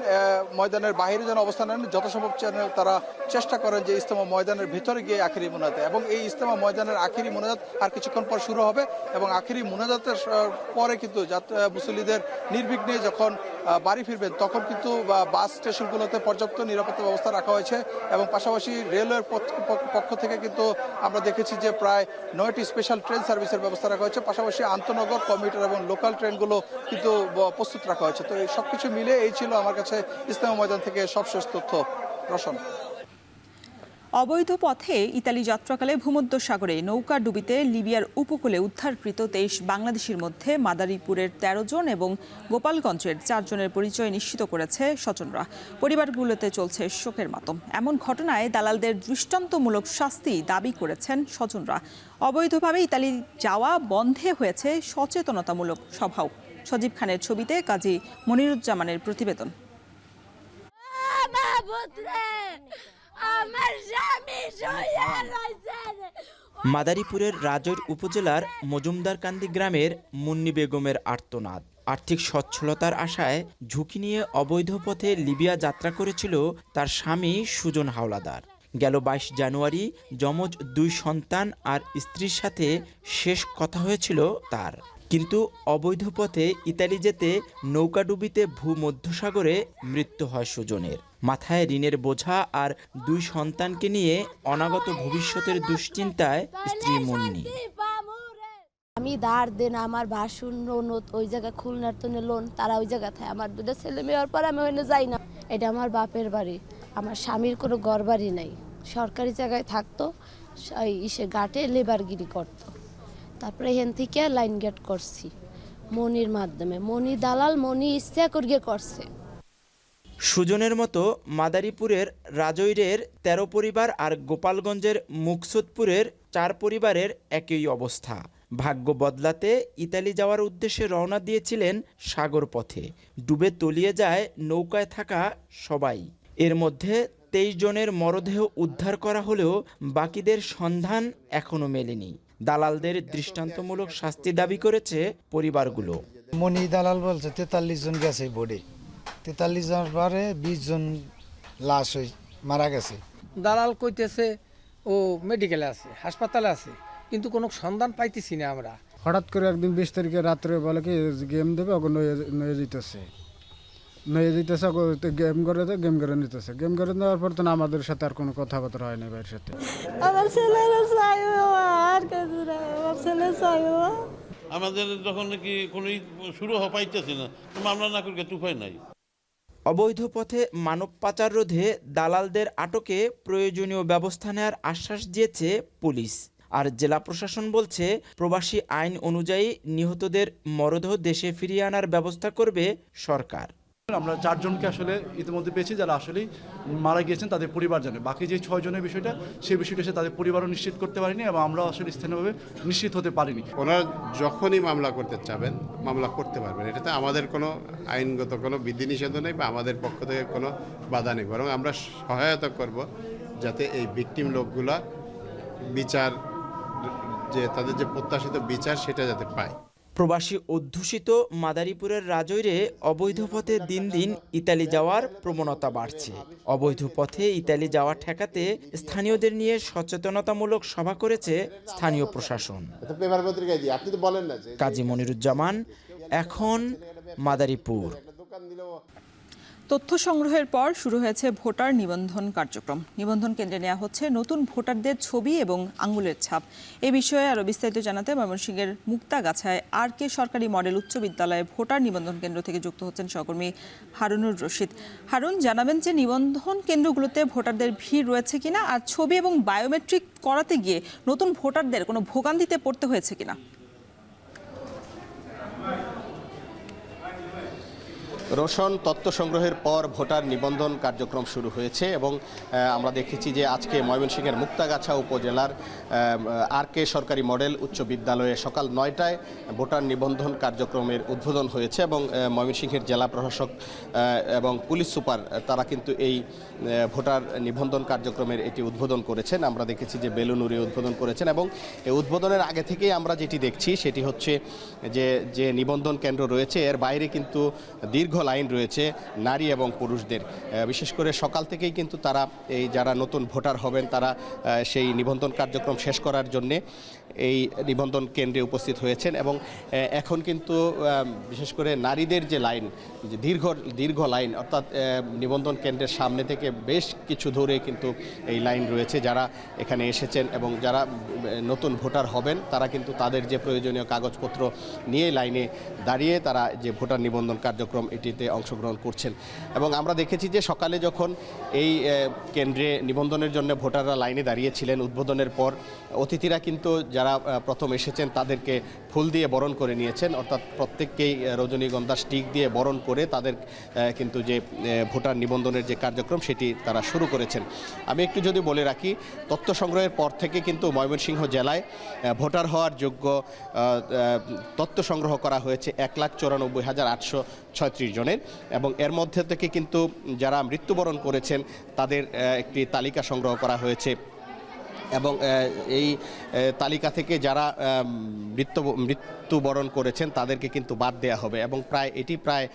[SPEAKER 16] ময়দানের বাইরে যেন অবস্থান নেন, যথাসম্ভব তারা চেষ্টা করেন যে ইজতেমা ময়দানের ভিতরে গিয়ে আখিরি মোনাজাত। এবং এই ইজতেমা ময়দানের আখিরি মোনাজাত আর কিছুক্ষণ পর শুরু হবে এবং আখিরি মোনাজাতের পরে কিন্তু মুসল্লিদের নির্বিঘ্নে যখন বাড়ি ফিরবেন তখন কিন্তু বাস স্টেশনগুলোতে পর্যাপ্ত নিরাপত্তা ব্যবস্থা রাখা হয়েছে এবং পাশাপাশি রেলওয়ের পক্ষ থেকে কিন্তু আমরা দেখেছি যে প্রায় 9টি স্পেশাল ট্রেন সার্ভিসের ব্যবস্থা রাখা হয়েছে। পাশাপাশি আন্তনগর কমিউটার এবং লোকাল ট্রেনগুলো কিন্তু প্রস্তুত রাখা হয়েছে। তো এই সবকিছু মিলে এই ছিল আমার কাছে ইজতেমা ময়দান থেকে সবশেষ তথ্য। রোশন।
[SPEAKER 1] অবৈধ পথে ইতালি যাত্রাকালে ভূমধ্যসাগরে নৌকা ডুবিতে লিবিয়ার উপকূলে উদ্ধারকৃত 23 বাংলাদেশির মধ্যে মাদারীপুরের 13 জন এবং গোপালগঞ্জের 4 জনের পরিচয় নিশ্চিত করেছে স্বজনরা। পরিবারগুলোতে চলছে শোকের মাতম। এমন ঘটনায় দালালদের দৃষ্টান্তমূলক শাস্তি দাবি করেছেন স্বজনরা। অবৈধভাবে ইতালি যাওয়া বন্ধে হয়েছে সচেতনতামূলক সভাও। সজীব খানের ছবিতে কাজী মনিরুজ্জামানের প্রতিবেদন।
[SPEAKER 17] মাদারীপুরের রাজৈর উপজেলার মজুমদারকান্দি গ্রামের মুন্নি বেগমের আর্তনাদ। আর্থিক সচ্ছলতার আশায় ঝুঁকি নিয়ে অবৈধ পথে লিবিয়া যাত্রা করেছিল তার স্বামী সুজন হাওলাদার। গেল 22 জানুয়ারি যমজ 2 সন্তান আর স্ত্রীর সাথে শেষ কথা হয়েছিল তার। কিন্তু অবৈধ পথে ইতালি যেতে নৌকাডুবিতে ভূমধ্যসাগরে মৃত্যু হয় সুজনের। মাথায় ঋণের বোঝা আর 2 সন্তানকে নিয়ে অনাগত ভবিষ্যতের দুশ্চিন্তায় স্ত্রী মুন্নি।
[SPEAKER 18] আমি ধার দেন আমার ভাসুন লোন ওই জায়গা খুলনার তো লোন, তারা ওই জায়গা থাকে। আমার 2টা ছেলে মেয়ের পর আমি ওখানে যাই না। এটা আমার বাপের বাড়ি, আমার স্বামীর কোনো ঘর বাড়ি নাই। সরকারি জায়গায় থাকতো, ইসে ঘাটে লেবারগিরি করতো। তারপরে এখান থেকে লাইন গেট করছি মনির মাধ্যমে। মনি দালাল, মনি ইচ্ছা করিয়ে করছে।
[SPEAKER 17] সুজনের মতো মাদারীপুরের রাজৈরের 13 পরিবার আর গোপালগঞ্জের মুকসুদপুরের 4 পরিবারের একই অবস্থা। ভাগ্য বদলাতে ইতালি যাওয়ার উদ্দেশ্যে রওনা দিয়েছিলেন সাগর পথে। ডুবে তলিয়ে যায় নৌকায় থাকা সবাই। এর মধ্যে 23 জনের মরদেহ উদ্ধার করা হলেও বাকিদের সন্ধান এখনো মেলেনি। দালালদের দৃষ্টান্তমূলক শাস্তি দাবি করেছে পরিবারগুলো।
[SPEAKER 19] মনি দালাল বলছে 43 জন গেছে বোর্ডে, 43 জনের পরে 20 জন লাশ মারা গেছে।
[SPEAKER 20] দালাল কইতেছে ও মেডিকেলে আছে, হাসপাতালে আছে, কিন্তু কোনো সন্ধান পাইতেছি না আমরা।
[SPEAKER 21] হঠাৎ করে একদিন 20 তারিখে রাত্রে বলে কি গেম দেবে, নয়ে যেতেছে গেম করে নিতেছে। গেম করে নেওয়ার পর তো আমাদের সাথে আর কোনো কথাবার্তা হয়নি ভাইয়ের সাথে।
[SPEAKER 22] আমার ছেলেরা চাইও আর আমার ছেলে চাইও।
[SPEAKER 23] আমাদের যখন নাকি কোনো শুরু পাইতেছে না, মামলা না করলে উপায় নাই।
[SPEAKER 17] অবৈধ পথে মানব পাচার রোধে দালালদের আটকে প্রয়োজনীয় ব্যবস্থা নেওয়ার আশ্বাস দিয়েছে পুলিশ। আর জেলা প্রশাসন বলছে প্রবাসী আইন অনুযায়ী নিহতদের মরদেহ দেশে ফিরিয়ে আনার ব্যবস্থা করবে সরকার।
[SPEAKER 24] আমরা 4 জনকে আসলে ইতিমধ্যে পেয়েছি যারা আসলে মারা গিয়েছেন, তাদের পরিবার জানে। বাকি যে 6 জনের বিষয়টা, সেই বিষয়টা সে তাদের পরিবারও নিশ্চিত করতে পারেনি এবং আমরা আসলে স্থানীয়ভাবে নিশ্চিত হতে পারিনি।
[SPEAKER 25] ওনারা যখনই মামলা করতে চাবেন মামলা করতে পারবেন। এটাতে আমাদের কোনো আইনগত কোনো বিধিনিষেধও নেই বা আমাদের পক্ষ থেকে কোনো বাধা নেই, বরং আমরা সহায়তা করব যাতে এই ভিকটিম লোকগুলা বিচার, যে তাদের যে প্রত্যাশিত বিচার সেটা যাতে পায়।
[SPEAKER 17] প্রবাসী অধ্যুষিত মাদারীপুরের রাজৈরে অবৈধ পথে দিন দিন ইতালি যাওয়ার প্রবণতা বাড়ছে। অবৈধ পথে ইতালি যাওয়া ঠেকাতে স্থানীয়দের নিয়ে সচেতনতামূলক সভা করেছে স্থানীয় প্রশাসন। কাজী মনিরুজ্জামান, এখন মাদারীপুর।
[SPEAKER 1] তথ্য সংগ্রহের পর শুরু হয়েছে ভোটার নিবন্ধন কার্যক্রম। নিবন্ধন কেন্দ্রে নেওয়া হচ্ছে নতুন ভোটারদের ছবি এবং আঙ্গুলের ছাপ। এ বিষয়ে আরও বিস্তারিত জানাতে ময়মনসিংহের মুক্তাগাছায় RK সরকারি মডেল উচ্চ বিদ্যালয়ে ভোটার নিবন্ধন কেন্দ্র থেকে যুক্ত হচ্ছেন সহকর্মী হারুনুর রশিদ। হারুন, জানাবেন যে নিবন্ধন কেন্দ্রগুলোতে ভোটারদের ভিড় রয়েছে কিনা, আর ছবি এবং বায়োমেট্রিক করাতে গিয়ে নতুন ভোটারদের কোনো ভোগান্তিতে পড়তে হয়েছে কিনা?
[SPEAKER 2] রোশন, তথ্য সংগ্রহের পর ভোটার নিবন্ধন কার্যক্রম শুরু হয়েছে এবং আমরা দেখেছি যে আজকে ময়মনসিংহের মুক্তাগাছা উপজেলার RK সরকারি মডেল উচ্চ বিদ্যালয়ে সকাল 9টায় ভোটার নিবন্ধন কার্যক্রমের উদ্বোধন হয়েছে এবং ময়মনসিংহের জেলা প্রশাসক এবং পুলিশ সুপার তারা কিন্তু এই ভোটার নিবন্ধন কার্যক্রমের এটি উদ্বোধন করেছেন। আমরা দেখেছি যে বেলুন উড়িয়ে উদ্বোধন করেছেন এবং এই উদ্বোধনের আগে থেকেই আমরা যেটি দেখছি সেটি হচ্ছে যে নিবন্ধন কেন্দ্র রয়েছে এর বাইরে কিন্তু দীর্ঘ লাইন রয়েছে নারী এবং পুরুষদের। বিশেষ করে সকাল থেকেই কিন্তু তারা এই যারা নতুন ভোটার হবেন তারা সেই নিবন্ধন কার্যক্রম শেষ করার জন্যে এই নিবন্ধন কেন্দ্রে উপস্থিত হয়েছেন এবং এখন কিন্তু বিশেষ করে নারীদের যে লাইন, যে দীর্ঘ লাইন, অর্থাৎ নিবন্ধন কেন্দ্রের সামনে থেকে বেশ কিছু দূরে কিন্তু এই লাইন রয়েছে। যারা এখানে এসেছেন এবং যারা নতুন ভোটার হবেন তারা কিন্তু তাদের যে প্রয়োজনীয় কাগজপত্র নিয়ে লাইনে দাঁড়িয়ে তারা যে ভোটার নিবন্ধন কার্যক্রম এটিতে অংশগ্রহণ করছেন। এবং আমরা দেখেছি যে সকালে যখন এই কেন্দ্রে নিবন্ধনের জন্য ভোটাররা লাইনে দাঁড়িয়েছিলেন, উদ্বোধনের পর অতিথিরা কিন্তু যারা প্রথম এসেছেন তাদেরকে ফুল দিয়ে বরণ করে নিয়েছেন, অর্থাৎ প্রত্যেককেই রজনীগন্ধা স্টিক দিয়ে বরণ করে তাদের কিন্তু যে ভোটার নিবন্ধনের যে কার্যক্রম সেটি তারা শুরু করেছেন। আমি একটু যদি বলে রাখি, তথ্য সংগ্রহের পর থেকে কিন্তু ময়মনসিংহ জেলায় ভোটার হওয়ার যোগ্য তথ্য সংগ্রহ করা হয়েছে 1,94,836 জনের এবং এর মধ্যে থেকে কিন্তু যারা মৃত্যুবরণ করেছেন তাদের একটি তালিকা সংগ্রহ করা হয়েছে এবং এই তালিকা থেকে যারা মৃত্যুবরণ করেছেন তাদেরকে কিন্তু বাদ দেওয়া হবে এবং এটি প্রায়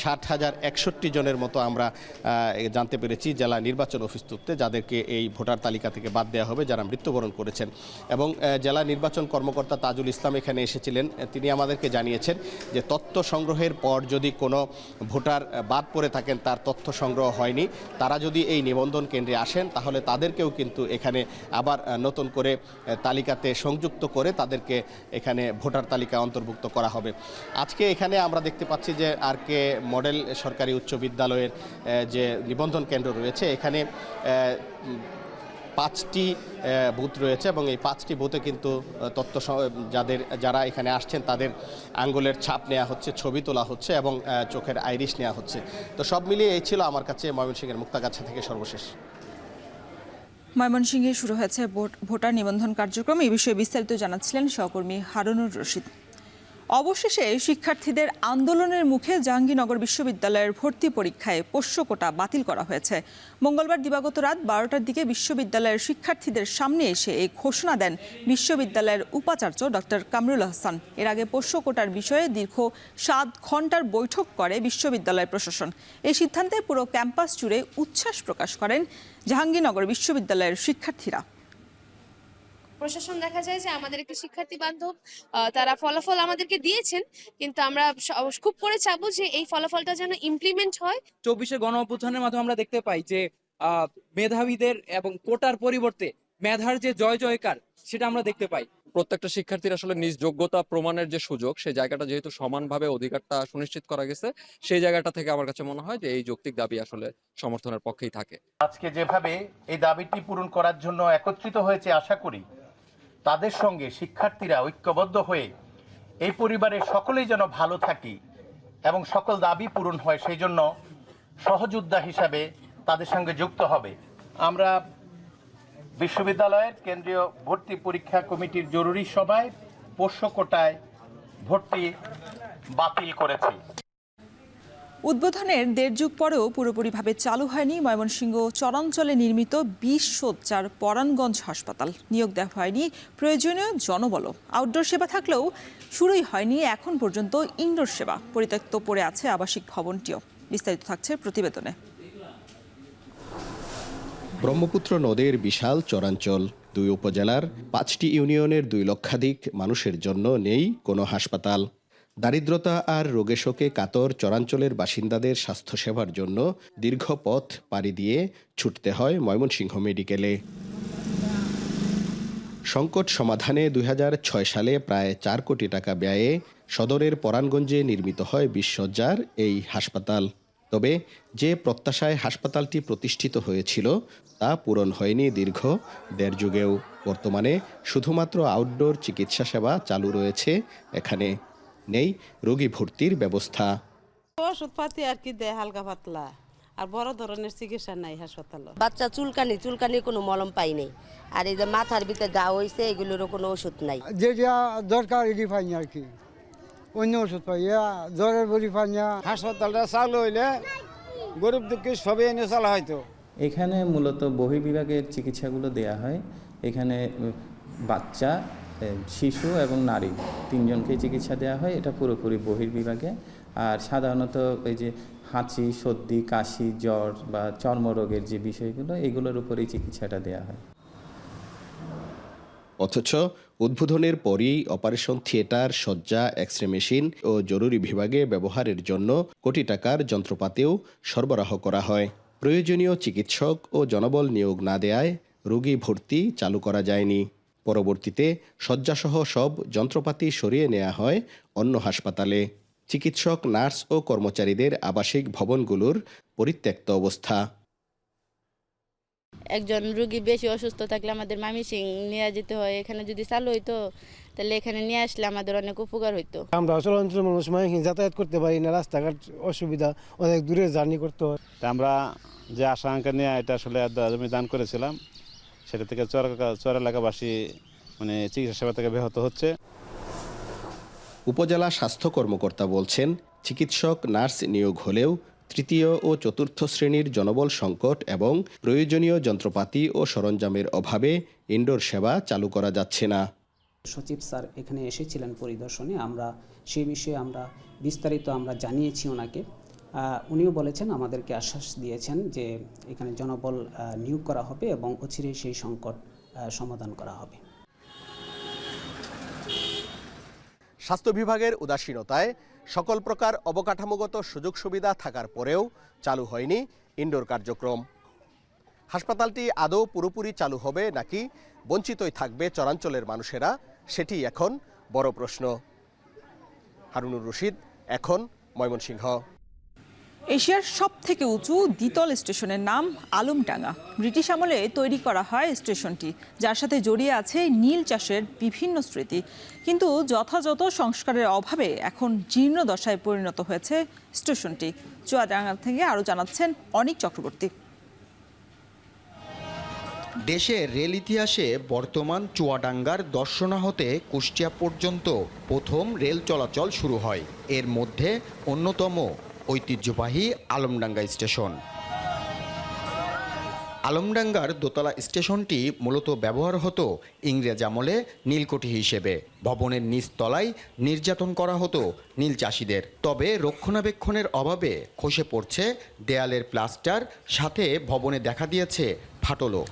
[SPEAKER 2] 60,061 জনের মতো আমরা জানতে পেরেছি জেলা নির্বাচন অফিস সূত্রে, যাদেরকে এই ভোটার তালিকা থেকে বাদ দেওয়া হবে যারা মৃত্যুবরণ করেছেন। এবং জেলা নির্বাচন কর্মকর্তা তাজুল ইসলাম এখানে এসেছিলেন, তিনি আমাদেরকে জানিয়েছেন যে তথ্য সংগ্রহের পর যদি কোনো ভোটার বাদ পড়ে থাকেন, তার তথ্য সংগ্রহ হয়নি, তারা যদি এই নিবন্ধন কেন্দ্রে আসেন তাহলে তাদেরকেও কিন্তু এখানে আবার নতুন করে তালিকাতে সংযুক্ত করে তাদেরকে এখানে ভোটার তালিকায় অন্তর্ভুক্ত করা হবে। আজকে এখানে আমরা দেখতে পাচ্ছি যে RK মডেল সরকারি উচ্চ বিদ্যালয়ের যে নিবন্ধন কেন্দ্র রয়েছে এখানে 5টি বুথ রয়েছে এবং এই 5টি বুথে কিন্তু যারা এখানে আসছেন তাদের আঙ্গুলের ছাপ নেওয়া হচ্ছে, ছবি তোলা হচ্ছে এবং চোখের আইরিশ নেওয়া হচ্ছে। তো সব মিলিয়ে এই ছিল আমার কাছে ময়মনসিংহের মুক্তাগাছা থেকে সর্বশেষ।
[SPEAKER 1] ময়মনসিংহে শুরু হয়েছে ভোটার নিবন্ধন কার্যক্রম। এই বিষয়ে বিস্তারিত জানাচ্ছিলেন সহকর্মী হারুনুর রশিদ। অবশেষে শিক্ষার্থীদের আন্দোলনের মুখে জাহাঙ্গীরনগর বিশ্ববিদ্যালয়ের ভর্তি পরীক্ষায় পোষ্য কোটা বাতিল করা হয়েছে। মঙ্গলবার দিবাগত রাত 12টার দিকে বিশ্ববিদ্যালয়ের শিক্ষার্থীদের সামনে এসে এই ঘোষণা দেন বিশ্ববিদ্যালয়ের উপাচার্য ডক্টর কামরুল হাসান। এর আগে পোষ্য কোটার বিষয়ে দীর্ঘ 7 ঘণ্টার বৈঠক করে বিশ্ববিদ্যালয় প্রশাসন। এই সিদ্ধান্তে পুরো ক্যাম্পাস জুড়ে উচ্ছ্বাস প্রকাশ করেন জাহাঙ্গীরনগর বিশ্ববিদ্যালয়ের শিক্ষার্থীরা।
[SPEAKER 3] প্রশাসন দেখা যায় যে আমাদের একটি শিক্ষার্থী বান্ধব, তারা ফলাফল আমাদেরকে দিয়েছেন, কিন্তু আমরা খুব করে চাবো যে এই ফলাফলটা যেন ইমপ্লিমেন্ট হয়।
[SPEAKER 4] 24-এর গণ অভ্যুত্থানের মাধ্যমে আমরা দেখতে পাই যে মেধাবীদের এবং কোটার পরিবর্তে মেধার যে জয় জয়কার সেটা আমরা দেখতে পাই।
[SPEAKER 5] প্রত্যেকটা শিক্ষার্থীর আসলে নিজ যোগ্যতা প্রমাণের যে সুযোগ, সেই জায়গাটা যেহেতু সমানভাবে অধিকারটা সুনিশ্চিত করা গেছে, সেই জায়গাটা থেকে আমার কাছে মনে হয় যে এই যৌক্তিক দাবি আসলে সমর্থনের পক্ষেই থাকে।
[SPEAKER 6] আজকে যেভাবে এই দাবিটি পূরণ করার জন্য একত্রিত হয়েছে, আশা করি তাদের সঙ্গে শিক্ষার্থীরা ঐক্যবদ্ধ হয়ে এই পরিবারের সকলেই যেন ভালো থাকি এবং সকল দাবি পূরণ হয়, সেই জন্য সহযোদ্ধা হিসাবে তাদের সঙ্গে যুক্ত হবে। আমরা বিশ্ববিদ্যালয়ের কেন্দ্রীয় ভর্তি পরীক্ষা কমিটির জরুরি সভায় পোষ্য কোটায় ভর্তি বাতিল করেছি।
[SPEAKER 1] উদ্বোধনের 1.5 যুগ পরেও পুরোপুরিভাবে চালু হয়নি ময়মনসিংহ চরাঞ্চলে নির্মিত 20 শয্যার পরাণগঞ্জ হাসপাতাল। নিয়োগ দেওয়া হয়নি প্রয়োজনীয় জনবল। আউটডোর সেবা থাকলেও শুরুই হয়নি এখন পর্যন্ত ইনডোর সেবা। পরিত্যক্ত পড়ে আছে আবাসিক ভবনটিও। বিস্তারিত থাকছে প্রতিবেদনে।
[SPEAKER 2] ব্রহ্মপুত্র নদের বিশাল চরাঞ্চল, 2 উপজেলার 5টি ইউনিয়নের 2 লক্ষাধিক মানুষের জন্য নেই কোনো হাসপাতাল। দারিদ্রতা আর রোগে শোকে কাতর চরাঞ্চলের বাসিন্দাদের স্বাস্থ্যসেবার জন্য দীর্ঘ পথ পাড়ি দিয়ে ছুটতে হয় ময়মনসিংহ মেডিকেলে। সংকট সমাধানে 2006 সালে প্রায় 4 কোটি টাকা ব্যয়ে সদরের পরাণগঞ্জে নির্মিত হয় 20 শয্যার এই হাসপাতাল। তবে যে প্রত্যাশায় হাসপাতালটি প্রতিষ্ঠিত হয়েছিল তা পূরণ হয়নি দীর্ঘ 1.5 যুগেও। বর্তমানে শুধুমাত্র আউটডোর চিকিৎসা সেবা চালু রয়েছে এখানে, নেই রোগী ভর্তির ব্যবস্থা।
[SPEAKER 22] ওষুধপাতি আর কি দেয় হালকা পাতলা, আর বড় ধরনের চিকিৎসা নাই হাসপাতালে।
[SPEAKER 18] বাচ্চা চুলকানি কোনো মলম পাই নাই, আর এই যে মাথার ভিতরে গা হয়েছে এগুলোরও কোনো ওষুধ নাই।
[SPEAKER 19] যেটা দরকার এটি পাইনি আর কি, অন্য ওষুধ পাই, জ্বরের বড়ি পাই না। হাসপাতালটা চালু হইলে গরিব দুঃখী সবে এনে চালা হয়তো।
[SPEAKER 8] এখানে মূলত বহির্বিভাগের চিকিৎসাগুলো দেয়া হয়। এখানে বাচ্চা, শিশু এবং নারী তিনজনকে চিকিৎসা দেওয়া হয়, এটা পুরোপুরি বহির্বিভাগে। আর সাধারণত এই যে হাঁচি, সর্দি, কাশি, জ্বর বা চর্মরোগের যে বিষয়গুলো, এগুলোর উপরেই চিকিৎসাটা দেওয়া হয়।
[SPEAKER 2] অথচ উদ্বোধনের পরই অপারেশন থিয়েটার, শয্যা, এক্স-রে মেশিন ও জরুরি বিভাগে ব্যবহারের জন্য কোটি টাকার যন্ত্রপাতিও সরবরাহ করা হয়। প্রয়োজনীয় চিকিৎসক ও জনবল নিয়োগ না দেয়ায় রোগী ভর্তি চালু করা যায়নি। পরবর্তীতে শয্যাসহ সব যন্ত্রপাতি সরিয়ে নেওয়া হয় অন্য হাসপাতালে। চিকিৎসক, নার্স ও কর্মচারীদের আবাসিক ভবনগুলোর পরিত্যক্ত অবস্থা।
[SPEAKER 18] একজন রোগী বেশি অসুস্থ থাকলে আমাদের ময়মনসিংহ নিয়ে যেতে হয়। এখানে যদি চালু হইতো তাহলে এখানে নিয়ে আসলে আমাদের অনেক উপকার হইতো।
[SPEAKER 19] আমরা আসলে অঞ্চলের মানুষ ময়মনসিংহ যাতায়াত করতে পারি না, রাস্তাঘাট অসুবিধা, অনেক দূরে জার্নি করতে হয়।
[SPEAKER 9] আমরা যে আশা আকাঙ্ক্ষা নিয়ে এটা আসলে জমি দান করেছিলাম, সেটা থেকে চর এলাকাবাসী মানে চিকিৎসা সেবা থেকে ব্যাহত হচ্ছে।
[SPEAKER 2] উপজেলা স্বাস্থ্য কর্মকর্তা বলছেন, চিকিৎসক, নার্স নিয়োগ হলেও তৃতীয় ও চতুর্থ শ্রেণীর জনবল সংকট এবং প্রয়োজনীয় যন্ত্রপাতি ও সরঞ্জামের অভাবে ইনডোর সেবা চালু করা যাচ্ছে না।
[SPEAKER 10] সচিব স্যার এখানে এসেছিলেন পরিদর্শনে, আমরা সেই বিষয়ে বিস্তারিত জানিয়েছি ওনাকে। উনিও বলেছেন, আমাদেরকে আশ্বাস দিয়েছেন যে এখানে জনবল নিয়োগ করা হবে এবং অচিরেই সেই সংকট সমাধান করা হবে।
[SPEAKER 2] স্বাস্থ্য বিভাগের উদাসীনতায় সকল প্রকার অবকাঠামোগত সুযোগ সুবিধা থাকার পরেও চালু হয়নি ইনডোর কার্যক্রম। হাসপাতালটি আদৌ পুরোপুরি চালু হবে নাকি বঞ্চিতই থাকবে চরাঞ্চলের মানুষেরা, সেটি এখন বড় প্রশ্ন। হারুনুর রশিদ, এখন, ময়মনসিংহ।
[SPEAKER 1] এশিয়ার সবথেকে উঁচু দ্বিতল স্টেশনের নাম আলমডাঙ্গা। ব্রিটিশ আমলে তৈরি করা হয় স্টেশনটি, যার সাথে জড়িয়ে আছে নীল চাষের বিভিন্ন স্মৃতি। কিন্তু যথাযথ সংস্কারের অভাবে এখন জীর্ণ দশায় পরিণত হয়েছে স্টেশনটি। চুয়াডাঙ্গা থেকে আরও জানাচ্ছেন অনিক চক্রবর্তী।
[SPEAKER 12] দেশের রেল ইতিহাসে বর্তমান চুয়াডাঙ্গার দর্শনা হতে কুষ্টিয়া পর্যন্ত প্রথম রেল চলাচল শুরু হয়। এর মধ্যে অন্যতম ঐতিহ্যবাহী আলমডাঙ্গা স্টেশন। আলমডাঙ্গার দোতলা স্টেশনটি মূলত ব্যবহার হতো ইংরেজ আমলে নীলকুঠি হিসেবে। ভবনের নিচতলায় নির্যাতন করা হতো নীল চাষিদের। তবে রক্ষণাবেক্ষণের অভাবে খসে পড়ছে দেয়ালের প্লাস্টার, সাথে ভবনে দেখা দিয়েছে ফাটলও।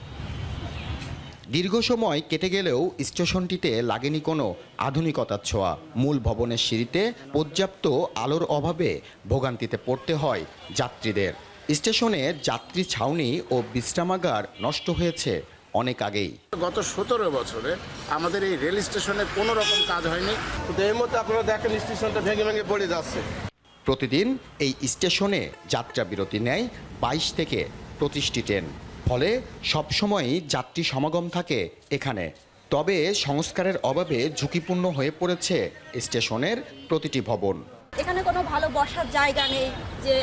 [SPEAKER 12] দীর্ঘ সময় কেটে গেলেও স্টেশনটিতে লাগেনি কোনো আধুনিকতার ছোঁয়া। মূল ভবনের সিঁড়িতে পর্যাপ্ত আলোর অভাবে ভোগান্তিতে পড়তে হয় যাত্রীদের। স্টেশনে যাত্রী ছাউনি ও বিশ্রামাগার নষ্ট হয়েছে অনেক আগেই।
[SPEAKER 14] গত 17 বছরে আমাদের এই রেল স্টেশনে কোনো রকম কাজ হয়নি। এই মধ্যে আপনারা দেখেন স্টেশনটা ভেঙে ভেঙে পড়ে যাচ্ছে।
[SPEAKER 12] প্রতিদিন এই স্টেশনে যাত্রা বিরতি নেয় 22 থেকে 25টি ট্রেন। ফলে সবসময়ই যাত্রী সমাগম থাকে এখানে। তবে সংস্কারের অভাবে ঝুঁকিপূর্ণ হয়ে পড়েছে স্টেশনের প্রতিটি ভবন।
[SPEAKER 26] এখানে কোনো ভালো বসার জায়গা নেই, যে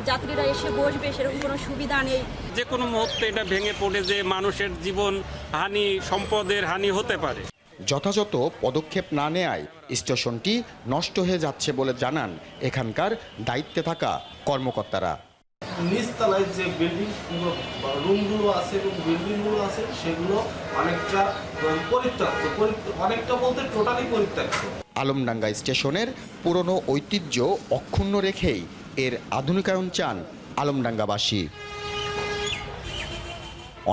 [SPEAKER 26] যাত্রীরা এসে বসবে সেরকম কোনো সুবিধা নেই।
[SPEAKER 27] যে কোনো মুহূর্তে এটা ভেঙে পড়ে যে মানুষের জীবন হানি, সম্পদের হানি হতে পারে।
[SPEAKER 12] যথাযথ পদক্ষেপ না নেয়ায় স্টেশনটি নষ্ট হয়ে যাচ্ছে বলে জানান এখানকার দায়িত্বে থাকা কর্মকর্তারা।
[SPEAKER 28] নিচতলায় যে বিল্ডিং রুমগুলো আছে এবং বিল্ডিংগুলো আছে সেগুলো অনেকটা পরিত্যক্ত, অনেকটা বলতে টোটালি পরিত্যক্ত।
[SPEAKER 12] আলমডাঙ্গা স্টেশনের পুরনো ঐতিহ্য অক্ষুণ্ণ রেখেই এর আধুনিকায়ন চান আলমডাঙ্গাবাসী।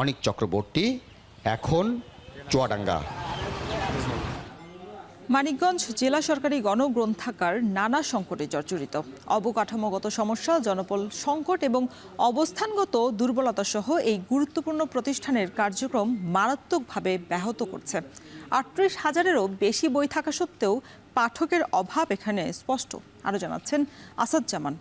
[SPEAKER 12] অনিক চক্রবর্তী, এখন, চুয়াডাঙ্গা।
[SPEAKER 1] মানিকগঞ্জ জেলা সরকারি গণগ্রন্থাগার নানা সংকটে জর্জরিত। অবকাঠামোগত সমস্যা, জনবল সংকট এবং অবস্থানগত দুর্বলতা সহ এই গুরুত্বপূর্ণ প্রতিষ্ঠানের কার্যক্রম মারাত্মকভাবে ব্যাহত করছে। 38,000-এরও বেশি বই থাকা সত্ত্বেও পাঠকের অভাব এখানে স্পষ্ট। আরও জানাচ্ছেন আসাদ জামান।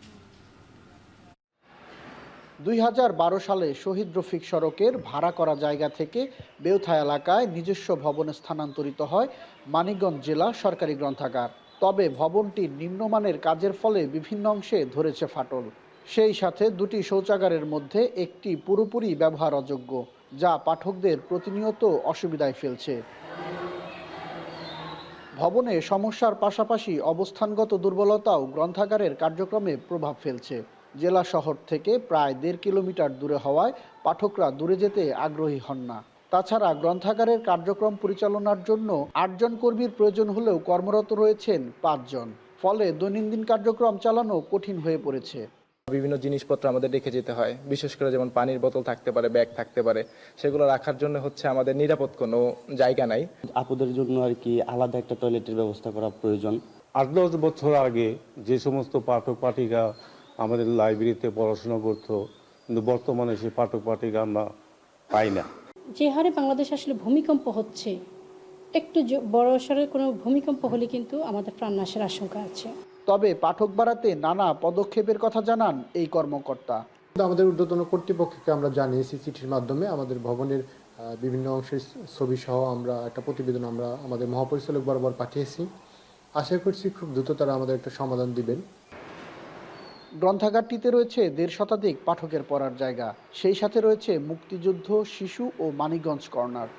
[SPEAKER 29] 2012 সালে শহীদ রফিক সড়কের ভাড়া করা জায়গা থেকে বেউথা এলাকায় নিজস্ব ভবনে স্থানান্তরিত হয় মানিকগঞ্জ জেলা সরকারি গ্রন্থাগার। তবে ভবনটির নিম্নমানের কাজের ফলে বিভিন্ন অংশে ধরেছে ফাটল। সেই সাথে দুটি শৌচাগারের মধ্যে একটি পুরোপুরি ব্যবহার অযোগ্য, যা পাঠকদের প্রতিনিয়ত অসুবিধায় ফেলছে। ভবনে সমস্যার পাশাপাশি অবস্থানগত দুর্বলতাও গ্রন্থাগারের কার্যক্রমে প্রভাব ফেলছে। জেলা শহর থেকে প্রায় 1.5 কিলোমিটার দূরে হওয়ায় পাঠকরা দূরে যেতে আগ্রহী হন না। তাছাড়া গ্রন্থাগারের কার্যক্রম পরিচালনার জন্য 8 জন কর্মীর প্রয়োজন হলেও কর্মরত রয়েছেন 5 জন। ফলে দৈনন্দিন কার্যক্রম চালানো কঠিন হয়ে পড়েছে।
[SPEAKER 7] বিভিন্ন জিনিসপত্র আমাদের রেখে যেতে হয়, বিশেষ করে যেমন পানির বোতল থাকতে পারে, ব্যাগ থাকতে পারে, সেগুলো রাখার জন্য আমাদের নিরাপদ কোনো জায়গা নাই।
[SPEAKER 11] আপুদের জন্য আর কি আলাদা একটা টয়লেটের ব্যবস্থা করা প্রয়োজন।
[SPEAKER 13] 8-10 বছর আগে যে সমস্ত পাঠক পাঠিকা আমাদের লাইব্রেরিতে পড়াশোনা করতো, কিন্তু বর্তমানে সেই পাঠক পাঠিকা আমরা পাই না।
[SPEAKER 15] যে হারে বাংলাদেশ আসলে ভূমিকম্প হচ্ছে, একটু বড় সড়ো কোনো ভূমিকম্প হলে কিন্তু আমাদের প্রাণনাশের আশঙ্কা আছে।
[SPEAKER 29] তবে পাঠক বাড়াতে নানা পদক্ষেপের কথা জানান এই কর্মকর্তা।
[SPEAKER 16] আমাদের ঊর্ধ্বতন কর্তৃপক্ষকে আমরা জানিয়েছি চিঠির মাধ্যমে, আমাদের ভবনের বিভিন্ন অংশের ছবি সহ আমরা একটা প্রতিবেদন আমরা আমাদের মহাপরিচালক বরাবর পাঠিয়েছি। আশা করছি খুব দ্রুত তারা আমাদের একটা সমাধান দিবেন।
[SPEAKER 29] গ্রন্থাগারটিতে রয়েছে 1.5 শতাধিক পাঠকের পড়ার জায়গা, সেই সাথে রয়েছে মুক্তিযুদ্ধ, শিশু ও মানিকগঞ্জ কর্নার।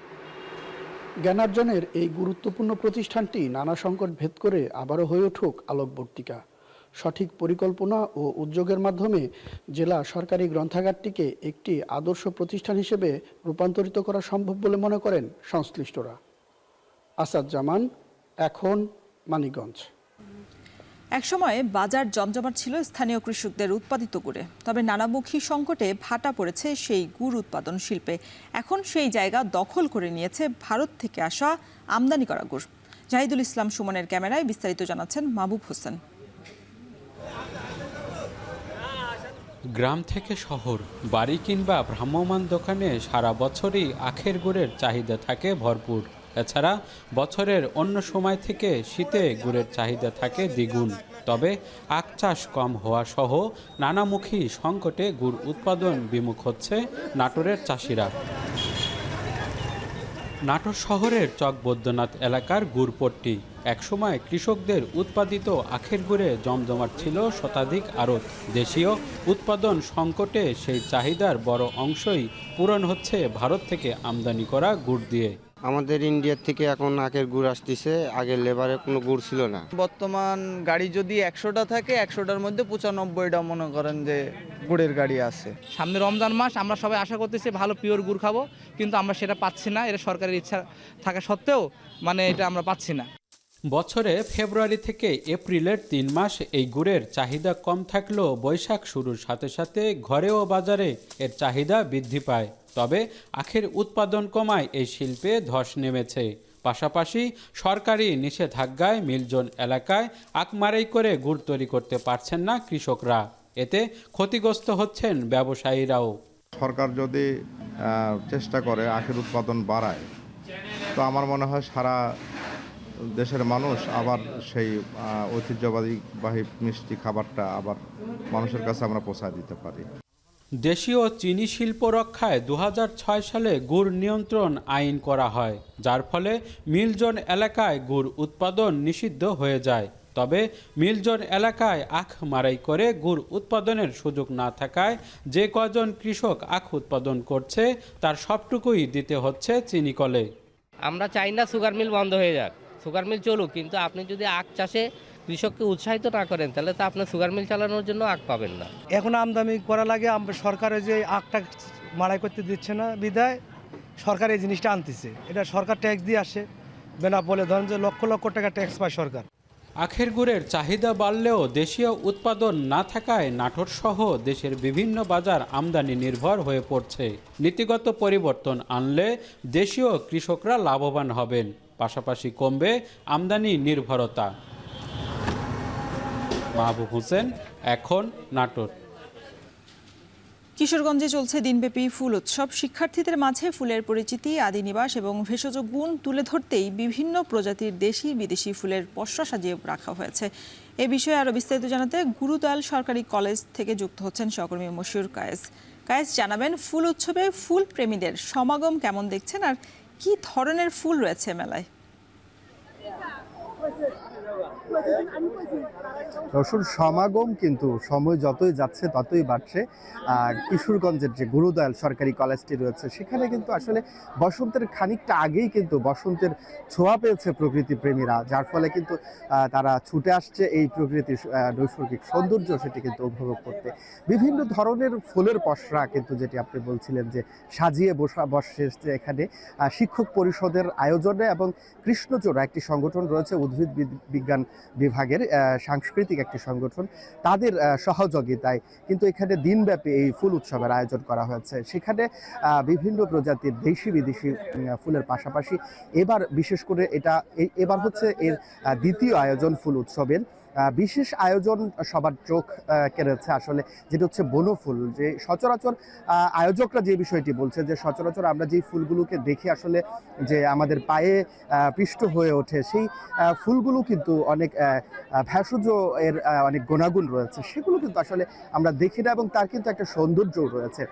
[SPEAKER 29] জ্ঞানার্জনের এই গুরুত্বপূর্ণ প্রতিষ্ঠানটি নানা সংকট ভেদ করে আবারও হয়ে উঠুক আলোকবর্তিকা। সঠিক পরিকল্পনা ও উদ্যোগের মাধ্যমে জেলা সরকারি গ্রন্থাগারটিকে একটি আদর্শ প্রতিষ্ঠান হিসেবে রূপান্তরিত করা সম্ভব বলে মনে করেন সংশ্লিষ্টরা। আসাদ জামান, এখন, মানিকগঞ্জ।
[SPEAKER 1] একসময় বাজার জমজমাট ছিল স্থানীয় কৃষকদের উৎপাদিত গুড়ে, তবে নানামুখী সংকটে ভাটা পড়েছে সেই গুড় উৎপাদন শিল্পে। এখন সেই জায়গা দখল করে নিয়েছে ভারত থেকে আসা আমদানি করা গুড়। জাহিদুল ইসলাম সুমনের ক্যামেরায় বিস্তারিত জানাচ্ছেন মাহবুব হোসেন।
[SPEAKER 20] গ্রাম থেকে শহর, বাড়ি কিংবা ভ্রাম্যমাণ দোকানে সারা বছরই আখের গুড়ের চাহিদা থাকে ভরপুর। এছাড়া বছরের অন্য সময় থেকে শীতে গুড়ের চাহিদা থাকে দ্বিগুণ। তবে আখ চাষ কম হওয়া সহ নানামুখী সংকটে গুড় উৎপাদন বিমুখ হচ্ছে নাটোরের চাষিরা। নাটোর শহরের চকবৈদ্যনাথ এলাকার গুড়পট্টি একসময় কৃষকদের উৎপাদিত আখের গুড়ে জমজমাট ছিল শতাধিক আড়ত। দেশীয় উৎপাদন সংকটে সেই চাহিদার বড় অংশই পূরণ হচ্ছে ভারত থেকে আমদানি করা গুড় দিয়ে।
[SPEAKER 21] আমাদের ইন্ডিয়ার থেকে এখন আখের গুড় আসতেছে, আগে লেবারে কোনো গুড় ছিল না।
[SPEAKER 23] বর্তমান গাড়ি যদি 100টা থাকে, 100টার মধ্যে 95টা মনে করেন যে গুড়ের গাড়ি আছে।
[SPEAKER 4] সামনে রমজান মাস, আমরা সবাই আশা করতেছি ভালো পিওর গুড় খাবো, কিন্তু আমরা সেটা পাচ্ছি না। এটা সরকারের ইচ্ছা থাকা সত্ত্বেও এটা আমরা পাচ্ছি না।
[SPEAKER 20] বছরে ফেব্রুয়ারি থেকে এপ্রিলের 3 মাস এই গুড়ের চাহিদা কম থাকলেও বৈশাখ শুরুর সাথে সাথে ঘরে ও বাজারে এর চাহিদা বৃদ্ধি পায়। তবে আখের উৎপাদন কমায় এই শিল্পে ধস নেমেছে। পাশাপাশি সরকারি নিষেধাজ্ঞায় মিলজোন এলাকায় আখ মারাই করে গুড় তৈরি করতে পারছেন না কৃষকরা। এতে ক্ষতিগ্রস্ত হচ্ছেন ব্যবসায়ীরাও।
[SPEAKER 24] সরকার যদি চেষ্টা করে আখের উৎপাদন বাড়ায়, তো আমার মনে হয় সারা দেশের মানুষ আবার সেই ঐতিহ্যবাহী মিষ্টি খাবারটা আবার মানুষের কাছে আমরা পৌঁছায় দিতে পারি।
[SPEAKER 20] দেশীয় চিনি শিল্প রক্ষায় 2006 সালে গুড় নিয়ন্ত্রণ আইন করা হয়, যার ফলে মিলজোন এলাকায় গুড় উৎপাদন নিষিদ্ধ হয়ে যায়। তবে মিলজোন এলাকায় আখ মারাই করে গুড় উৎপাদনের সুযোগ না থাকায় যে কজন কৃষক আখ উৎপাদন করছে তার সবটুকুই দিতে হচ্ছে চিনি কলে।
[SPEAKER 30] আমরা চাই না সুগার মিল বন্ধ হয়ে যাক, সুগার মিল চলুক, কিন্তু আপনি যদি আখ চাষে কৃষককে উৎসাহিত না করেন তাহলে তো আপনার সুগার মিল চালানোর জন্য আখ পাবেন না।
[SPEAKER 31] এখন আমদানি করা লাগে, সরকারের যে আখটা মাড়াই করতে দিচ্ছে না বিধায় সরকার এই জিনিসটা আনতেছে। এটা সরকার ট্যাক্স দিয়ে আসে, বেনা বলে ধরেন যে লক্ষ লক্ষ টাকা ট্যাক্স পায় সরকার।
[SPEAKER 20] আখের গুড়ের চাহিদা বাড়লেও দেশীয় উৎপাদন না থাকায় নাটোর সহ দেশের বিভিন্ন বাজার আমদানি নির্ভর হয়ে পড়ছে। নীতিগত পরিবর্তন আনলে দেশীয় কৃষকরা লাভবান হবেন, পাশাপাশি কমবে আমদানি নির্ভরতা। মাহবুব হোসেন, এখন, নাটোর।
[SPEAKER 1] কিশোরগঞ্জে চলছে দিনব্যাপী ফুল উৎসব। শিক্ষার্থীদের মাঝে ফুলের পরিচিতি, আদি নিবাস এবং ভেষজ গুণ তুলে ধরতেই বিভিন্ন প্রজাতির দেশি বিদেশি ফুলের পসরা সাজিয়ে রাখা হয়েছে। এ বিষয়ে আরও বিস্তারিত জানাতে গুরুদয়াল সরকারি কলেজ থেকে যুক্ত হচ্ছেন সহকর্মী মশিউর কায়েস। কায়েস, জানাবেন ফুল উৎসবে ফুল প্রেমীদের সমাগম কেমন দেখছেন আর কি ধরনের ফুল রয়েছে মেলায়?
[SPEAKER 3] দর্শক সমাগম কিন্তু সময় যতই যাচ্ছে ততই বাড়ছে। কিশোরগঞ্জের যে গুরুদয়াল সরকারি কলেজটি রয়েছে সেখানে কিন্তু আসলে বসন্তের খানিকটা আগেই কিন্তু বসন্তের ছোঁয়া পেয়েছে প্রকৃতি প্রেমীরা, যার ফলে কিন্তু তারা ছুটে আসছে এই প্রকৃতির নৈসর্গিক সৌন্দর্য সেটি কিন্তু উপভোগ করতে। বিভিন্ন ধরনের ফুলের পসরা কিন্তু যেটি আপনি বলছিলেন যে সাজিয়ে বসে এখানে শিক্ষক পরিষদের আয়োজনে এবং কৃষ্ণচূড়া একটি সংগঠন রয়েছে উদ্ভিদ বিজ্ঞান বিভাগের সাংস্কৃতিক একটি সংগঠন, তাদের সহযোগিতায় কিন্তু এখানে দিনব্যাপী এই ফুল উৎসবের আয়োজন করা হয়েছে। সেখানে বিভিন্ন প্রজাতির দেশি বিদেশি ফুলের পাশাপাশি এবার বিশেষ করে এবার হচ্ছে এর দ্বিতীয় আয়োজন ফুল উৎসবের। বিশেষ আয়োজন সবার চোখ কেড়েছে আসলে, যেটা হচ্ছে বনফুল। যে সচরাচর আয়োজকরা যে বিষয়টি বলছে যে সচরাচর আমরা যেই ফুলগুলোকে দেখি আসলে যে আমাদের পায়ে পিষ্ট হয়ে ওঠে, সেই ফুলগুলো কিন্তু অনেক ভেষজ এর অনেক গুণাগুণ রয়েছে, সেগুলো কিন্তু আসলে আমরা দেখি না এবং তার কিন্তু একটা সৌন্দর্যও রয়েছে।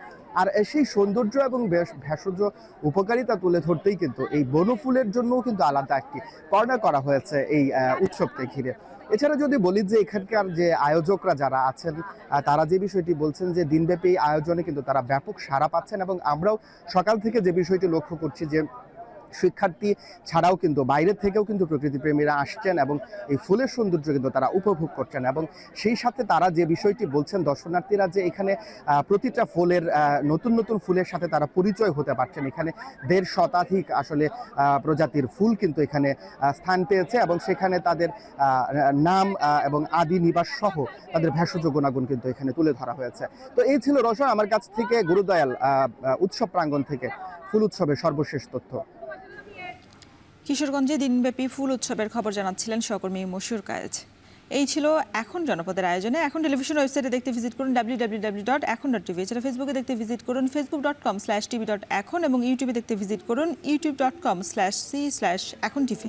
[SPEAKER 3] আর সেই সৌন্দর্য এবং ভেষজ উপকারিতা তুলে ধরতেই কিন্তু এই বনফুলের জন্যও কিন্তু আলাদা একটি কর্নার করা হয়েছে এই উৎসবকে ঘিরে। এছাড়া যদি বলি যে এখানকার যে আয়োজকরা যারা আছেন তারা যে বিষয়টি বলছেন যে দিনব্যাপী এই আয়োজনে কিন্তু তারা ব্যাপক সাড়া পাচ্ছেন এবং আমরাও সকাল থেকে যে বিষয়টি লক্ষ্য করছি যে শিক্ষার্থী ছাড়াও কিন্তু বাইরের থেকেও কিন্তু প্রকৃতিপ্রেমীরা আসছেন এবং এই ফুলের সৌন্দর্য কিন্তু তারা উপভোগ করছেন। এবং সেই সাথে তারা যে বিষয়টি বলছেন দর্শনার্থীরা যে এখানে প্রতিটা ফুলের নতুন নতুন ফুলের সাথে তারা পরিচয় হতে পারছেন। এখানে 1.5 শতাধিক আসলে প্রজাতির ফুল কিন্তু এখানে স্থান পেয়েছে এবং সেখানে তাদের নাম এবং আদি নিবাস সহ তাদের ভেষজ গুণাগুণ কিন্তু এখানে তুলে ধরা হয়েছে। তো এই ছিল রোশন আমার কাছ থেকে গুরুদয়াল উৎসব প্রাঙ্গণ থেকে ফুল উৎসবের সর্বশেষ তথ্য।
[SPEAKER 1] কিশোরগঞ্জে দিনব্যাপী ফুল উৎসবের খবর জানাচ্ছিলেন সহকর্মী মশিউর কায়েজ। এই ছিল এখন জনপদের আয়োজনে। এখন টেলিভিশন ওয়েবসাইটে দেখতে ভিজিট করুন www.এখন.tv। এছাড়া ফেসবুকে দেখতে ভিজিট করুন facebook.com/tv.এখন এবং ইউটিউবে দেখতে ভিজিট করুন youtube.com/c/echontv।